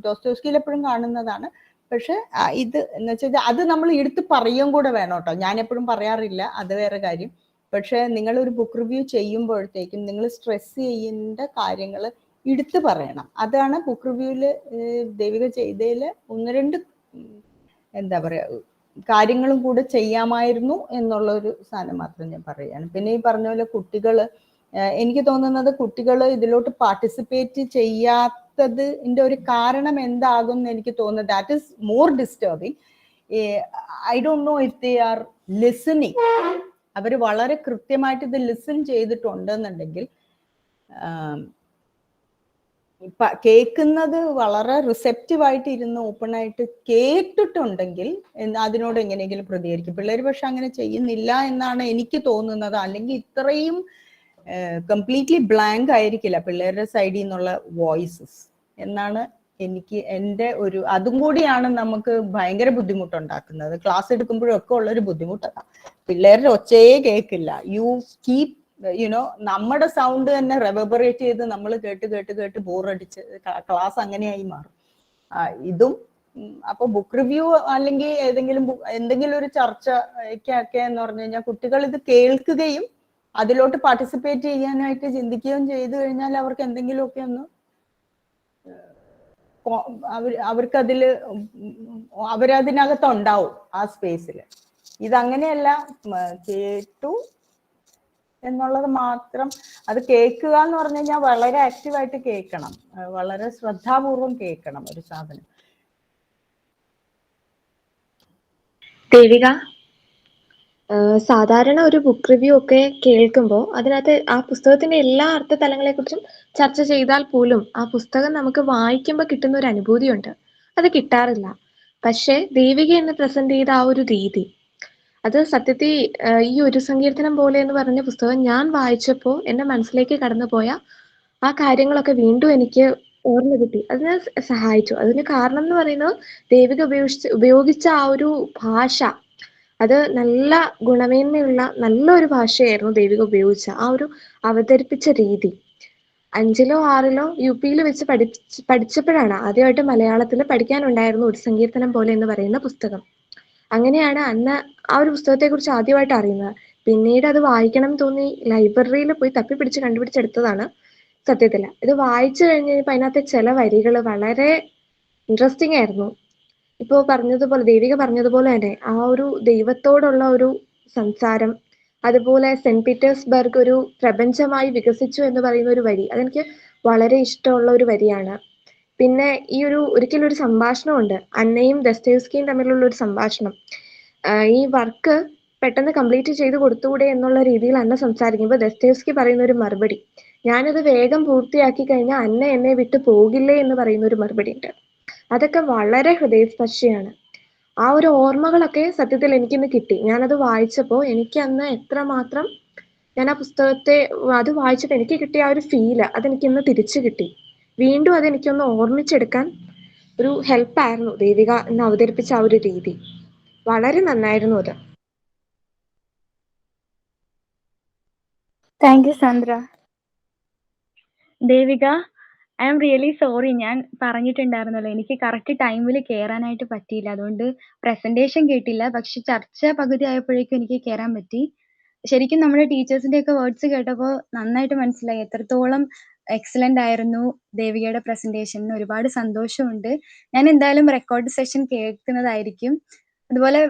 ദോസ്തോവ്സ്കിയിൽ എപ്പോഴും കാണുന്നതാണ്. പക്ഷെ ഇത് എന്ന് വെച്ചാൽ അത് നമ്മൾ എടുത്ത് പറയുകയും കൂടെ വേണം കേട്ടോ. ഞാൻ എപ്പോഴും പറയാറില്ല, അത് വേറെ കാര്യം. പക്ഷെ നിങ്ങൾ ഒരു ബുക്ക് റിവ്യൂ ചെയ്യുമ്പോഴത്തേക്കും നിങ്ങൾ സ്ട്രെസ് ചെയ്യേണ്ട കാര്യങ്ങൾ എടുത്ത് പറയണം. അതാണ് ബുക്ക് റിവ്യൂവിൽ ദേവിക ചെയ്തതിൽ ഒന്ന് രണ്ട് എന്താ പറയാ കാര്യങ്ങളും കൂടെ ചെയ്യാമായിരുന്നു എന്നുള്ള ഒരു സാധനം മാത്രം ഞാൻ പറയുകയാണ്. പിന്നെ ഈ പറഞ്ഞ പോലെ കുട്ടികള്, എനിക്ക് തോന്നുന്നത് കുട്ടികൾ ഇതിലോട്ട് പാർട്ടിസിപ്പേറ്റ് ചെയ്യാത്തതിന്റെ ഒരു കാരണം എന്താകും എന്ന് എനിക്ക് തോന്നുന്നത്. That is more disturbing. I don't know if they are listening. അവർ വളരെ കൃത്യമായിട്ട് ഇത് ലിസൺ ചെയ്തിട്ടുണ്ടെന്നുണ്ടെങ്കിൽ, കേൾക്കുന്നത് വളരെ റിസെപ്റ്റീവായിട്ട് ഇരുന്ന് ഓപ്പൺ ആയിട്ട് കേട്ടിട്ടുണ്ടെങ്കിൽ അതിനോട് എങ്ങനെയെങ്കിലും പ്രതികരിക്കും. പിള്ളേർ പക്ഷെ അങ്ങനെ ചെയ്യുന്നില്ല എന്നാണ് എനിക്ക് തോന്നുന്നത്. അല്ലെങ്കിൽ ഇത്രയും കംപ്ലീറ്റ്ലി ബ്ലാങ്ക് ആയിരിക്കില്ല പിള്ളേരുടെ സൈഡിൽ നിന്നുള്ള വോയിസസ് എന്നാണ് എനിക്ക് എൻ്റെ ഒരു അതും കൂടിയാണ് നമുക്ക് ഭയങ്കര ബുദ്ധിമുട്ടുണ്ടാക്കുന്നത്. ക്ലാസ് എടുക്കുമ്പോഴൊക്കെ ഉള്ളൊരു ബുദ്ധിമുട്ടാണ്. പിള്ളേരുടെ ഒച്ചയെ കേൾക്കില്ല. യു കീപ് യുനോ നമ്മുടെ സൗണ്ട് തന്നെ റെവബറേറ്റ് ചെയ്ത് നമ്മൾ കേട്ട് കേട്ട് കേട്ട് ബോറടിച്ച് ക്ലാസ് അങ്ങനെയായി മാറും. ഇതും അപ്പൊ ബുക്ക് റിവ്യൂ അല്ലെങ്കിൽ എന്തെങ്കിലും ഒരു ചർച്ചയ്ക്കൊക്കെ എന്ന് പറഞ്ഞു കഴിഞ്ഞാൽ കുട്ടികൾ ഇത് കേൾക്കുകയും അതിലോട്ട് പാർട്ടിസിപ്പേറ്റ് ചെയ്യാനായിട്ട് ചിന്തിക്കുകയും ചെയ്തു കഴിഞ്ഞാൽ അവർക്ക് എന്തെങ്കിലുമൊക്കെ ഒന്ന് അവർക്കതില് അവരതിനകത്ത് ഉണ്ടാവും ആ സ്പേസിൽ. ഇതങ്ങനെയല്ല, കേട്ടു എന്നുള്ളത് മാത്രം. അത് കേൾക്കുക എന്ന് പറഞ്ഞു കഴിഞ്ഞാൽ വളരെ ആക്റ്റീവായിട്ട് കേൾക്കണം, വളരെ ശ്രദ്ധാപൂർവം കേൾക്കണം ഒരു സാധനം. ദേവിക, സാധാരണ ഒരു ബുക്ക് റിവ്യൂ ഒക്കെ കേൾക്കുമ്പോൾ അതിനകത്ത് ആ പുസ്തകത്തിന്റെ എല്ലാ അർത്ഥതലങ്ങളെക്കുറിച്ചും ചർച്ച ചെയ്താൽ പോലും ആ പുസ്തകം നമുക്ക് വായിക്കുമ്പോൾ കിട്ടുന്ന ഒരു അനുഭൂതിയുണ്ട്, അത് കിട്ടാറില്ല. പക്ഷേ ദേവിക എന്ന് പ്രസന്റ് ചെയ്ത ആ ഒരു രീതി, അത് സത്യത്തിൽ ഈ ഒരു സങ്കീർത്തനം പോലെ എന്ന് പറഞ്ഞ പുസ്തകം ഞാൻ വായിച്ചപ്പോൾ എൻ്റെ മനസ്സിലേക്ക് കടന്നുപോയ ആ കാര്യങ്ങളൊക്കെ വീണ്ടും എനിക്ക് ഓർമ്മ കിട്ടി. അതിനെ സഹായിച്ചു. അതിന് കാരണം എന്ന് പറയുന്നത് ദേവിക ഉപയോഗിച്ച ആ ഒരു ഭാഷ, അത് നല്ല ഗുണമേന്മയുള്ള നല്ലൊരു ഭാഷയായിരുന്നു ദേവിക ഉപയോഗിച്ച ആ ഒരു അവതരിപ്പിച്ച രീതി. 5ലോ 6ലോ UP-യിൽ വെച്ച് പഠിച്ചപ്പോഴാണ് ആദ്യമായിട്ട് മലയാളത്തിൽ പഠിക്കാനുണ്ടായിരുന്നു ഒരു സങ്കീർത്തനം പോലെ എന്ന് പറയുന്ന പുസ്തകം. അങ്ങനെയാണ് അന്ന് ആ ഒരു പുസ്തകത്തെക്കുറിച്ച് ആദ്യമായിട്ട് അറിയുന്നത്. പിന്നീട് അത് വായിക്കണം തോന്നി ലൈബ്രറിയിൽ പോയി തപ്പിപ്പിടിച്ച് കണ്ടുപിടിച്ചെടുത്തതാണ് സത്യത്തിൽ. ഇത് വായിച്ചു കഴിഞ്ഞപ്പോൾ അതിനകത്തെ ചില വരികൾ വളരെ ഇൻട്രസ്റ്റിംഗ് ആയിരുന്നു. ഇപ്പോൾ പറഞ്ഞതുപോലെ ദേവിക പറഞ്ഞതുപോലെ തന്നെ ആ ഒരു ദൈവത്തോടുള്ള ഒരു സംസാരം, അതുപോലെ സെന്റ് പീറ്റേഴ്സ്ബർഗ് ഒരു പ്രപഞ്ചമായി വികസിച്ചു എന്ന് പറയുന്ന ഒരു വരി, അതെനിക്ക് വളരെ ഇഷ്ടമുള്ള ഒരു വരിയാണ്. പിന്നെ ഈ ഒരിക്കലൊരു സംഭാഷണമുണ്ട്, അന്നയും ദസ്തയേവ്സ്കിയും തമ്മിലുള്ള ഒരു സംഭാഷണം. ഈ വർക്ക് പെട്ടെന്ന് കംപ്ലീറ്റ് ചെയ്ത് കൊടുത്തുകൂടെ എന്നുള്ള രീതിയിൽ അന്ന സംസാരിക്കുമ്പോൾ ദസ്തയേവ്സ്കി പറയുന്ന ഒരു മറുപടി, ഞാനത് വേഗം പൂർത്തിയാക്കി കഴിഞ്ഞാൽ അന്ന എന്നെ വിട്ടു പോകില്ലേ എന്ന് പറയുന്ന ഒരു മറുപടി ഉണ്ട്. അതൊക്കെ വളരെ ഹൃദയസ്പർശിയാണ്. ആ ഒരു ഓർമ്മകളൊക്കെ സത്യത്തിൽ എനിക്കിന്ന് കിട്ടി. ഞാനത് വായിച്ചപ്പോൾ എനിക്ക് അന്ന് എത്രമാത്രം ഞാൻ ആ പുസ്തകത്തെ അത് വായിച്ചിട്ട് എനിക്ക് കിട്ടിയ ആ ഒരു ഫീല് അതെനിക്കിന്ന് തിരിച്ചു കിട്ടി. വീണ്ടും അതെനിക്കൊന്ന് ഓർമ്മിച്ചെടുക്കാൻ ഒരു ഹെൽപ്പായിരുന്നു ദേവിക എന്ന് അവതരിപ്പിച്ച ആ ഒരു രീതി. വളരെ നന്നായിരുന്നു അത്. Thank you Sandra. Devika, I am really sorry. ഞാൻ പറഞ്ഞിട്ടുണ്ടായിരുന്നല്ലോ, എനിക്ക് കറക്റ്റ് ടൈമിൽ കയറാനായിട്ട് പറ്റിയില്ല. അതുകൊണ്ട് പ്രസന്റേഷൻ കേട്ടില്ല. പക്ഷെ ചർച്ച പകുതി ആയപ്പോഴേക്കും എനിക്ക് കയറാൻ പറ്റി. ശരിക്കും നമ്മുടെ ടീച്ചേഴ്സിന്റെ ഒക്കെ വേർഡ്സ് കേട്ടപ്പോൾ നന്നായിട്ട് മനസ്സിലായി എത്രത്തോളം എക്സലന്റ് ആയിരുന്നു ദേവികയുടെ പ്രസന്റേഷൻ. ഒരുപാട് സന്തോഷമുണ്ട്. ഞാൻ എന്തായാലും റെക്കോർഡ് സെഷൻ കേൾക്കുന്നതായിരിക്കും. അതുപോലെ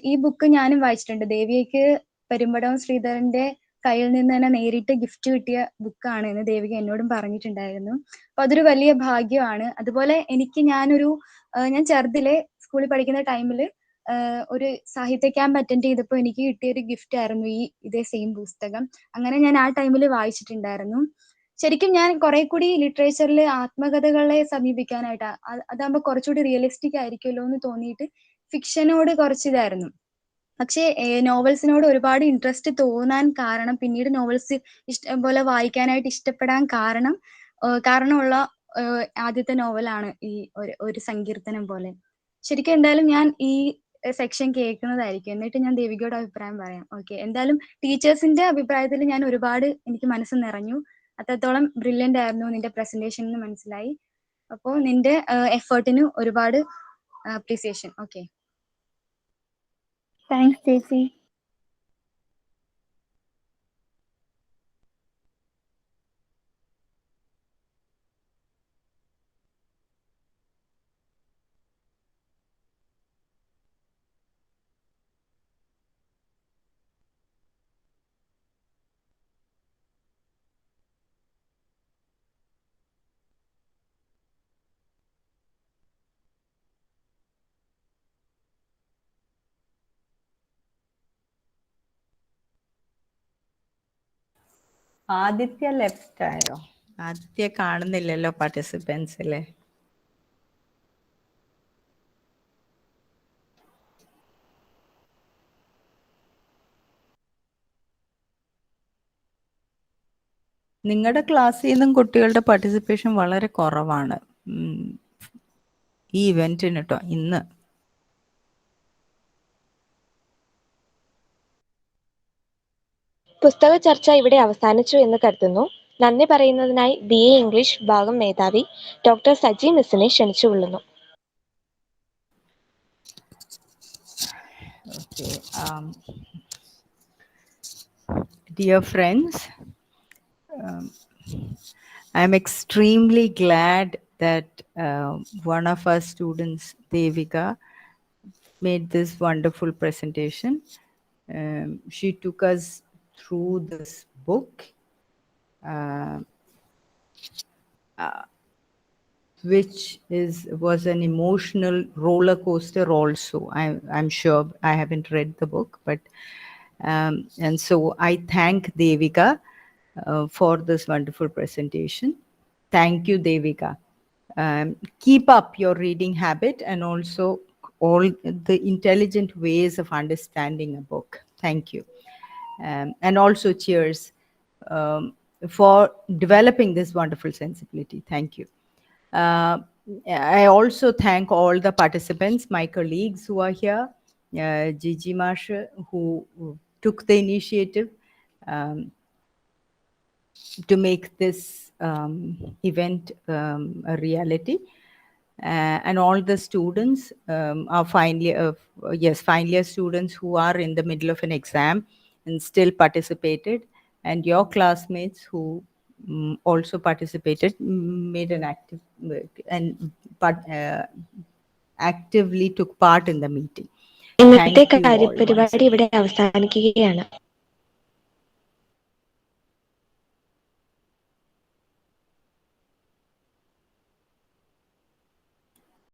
ഈ ബുക്ക് ഞാനും വായിച്ചിട്ടുണ്ട്. ദേവികയ്ക്ക് പെരുമ്പടവം ശ്രീധരന്റെ കയ്യിൽ നിന്ന് തന്നെ നേരിട്ട് ഗിഫ്റ്റ് കിട്ടിയ ബുക്കാണ് എന്ന് ദേവിക എന്നോടും പറഞ്ഞിട്ടുണ്ടായിരുന്നു. അപ്പൊ അതൊരു വലിയ ഭാഗ്യമാണ്. അതുപോലെ ഞാൻ ചെറുതിലെ സ്കൂളിൽ പഠിക്കുന്ന ടൈമിൽ ഒരു സാഹിത്യ ക്യാമ്പ് അറ്റൻഡ് ചെയ്തപ്പോൾ എനിക്ക് കിട്ടിയ ഒരു ഗിഫ്റ്റ് ആയിരുന്നു ഇതേ സെയിം പുസ്തകം. അങ്ങനെ ഞാൻ ആ ടൈമിൽ വായിച്ചിട്ടുണ്ടായിരുന്നു. ശരിക്കും ഞാൻ കുറെ കൂടി ലിറ്ററേച്ചറിൽ ആത്മകഥകളെ സമീപിക്കാനായിട്ട് അതാകുമ്പോൾ കുറച്ചുകൂടി റിയലിസ്റ്റിക് ആയിരിക്കുമല്ലോ എന്ന് തോന്നിയിട്ട് ഫിക്ഷനോട് കുറച്ച് ഇതായിരുന്നു. പക്ഷേ നോവൽസിനോട് ഒരുപാട് ഇൻട്രസ്റ്റ് തോന്നാൻ കാരണം, പിന്നീട് നോവൽസ് ഇഷ്ടം പോലെ വായിക്കാനായിട്ട് ഇഷ്ടപ്പെടാൻ കാരണമുള്ള ആദ്യത്തെ നോവലാണ് ഈ ഒരു സങ്കീർത്തനം പോലെ. ശരിക്കും എന്തായാലും ഞാൻ ഈ സെക്ഷൻ കേൾക്കുന്നതായിരിക്കും. എന്നിട്ട് ഞാൻ ദേവികയോട് അഭിപ്രായം പറയാം. ഓക്കെ, എന്തായാലും ടീച്ചേഴ്സിന്റെ അഭിപ്രായത്തിൽ ഞാൻ എനിക്ക് മനസ്സ് നിറഞ്ഞു. അത്രത്തോളം ബ്രില്യന്റ് ആയിരുന്നു നിന്റെ പ്രസന്റേഷൻ എന്ന് മനസ്സിലായി. അപ്പോൾ നിന്റെ എഫേർട്ടിന് ഒരുപാട് അപ്രീസിയേഷൻ. ഓക്കെ, താങ്ക്സ് ചേച്ചി. ആദിത്യ ലെഫ്റ്റ് ആയോ? ആദിത്യ കാണുന്നില്ലല്ലോ പാർട്ടിസിപ്പൻസിലെ. നിങ്ങളുടെ ക്ലാസ്സിൽ നിന്നും കുട്ടികളുടെ പാർട്ടിസിപ്പേഷൻ വളരെ കുറവാണ്. ഈ ഇവന്റിന് കേട്ടോ ഇന്ന്. പുസ്തക ചർച്ച ഇവിടെ അവസാനിച്ചു എന്ന് കരുതുന്നു. നന്ദി പറയുന്നതിനായി BA ഇംഗ്ലീഷ് ഭാഗം മേധാവി ഡോക്ടർ സജി മിസ്സിനെ ക്ഷണിച്ചുകൊള്ളുന്നു. Okay. Dear friends, I'm extremely glad that one of our students, Devika, made this wonderful presentation. She took us through this book, which was an emotional roller coaster also. I'm sure I haven't read the book, but and so I thank Devika for this wonderful presentation. Thank you, Devika. Keep up your reading habit and also all the intelligent ways of understanding a book. Thank you. And also cheers for developing this wonderful sensibility. Thank you. I also thank all the participants, my colleagues who are here, Gigi Marsha, who took the initiative to make this event a reality. And all the students are final year students who are in the middle of an exam and still participated, and your classmates who also participated, made an active actively took part in the meeting. ഇന്നത്തെ Thank you all once കാര്യപരിപാടി again. ഇവിടെ അവസാനിക്കുകയാണ്.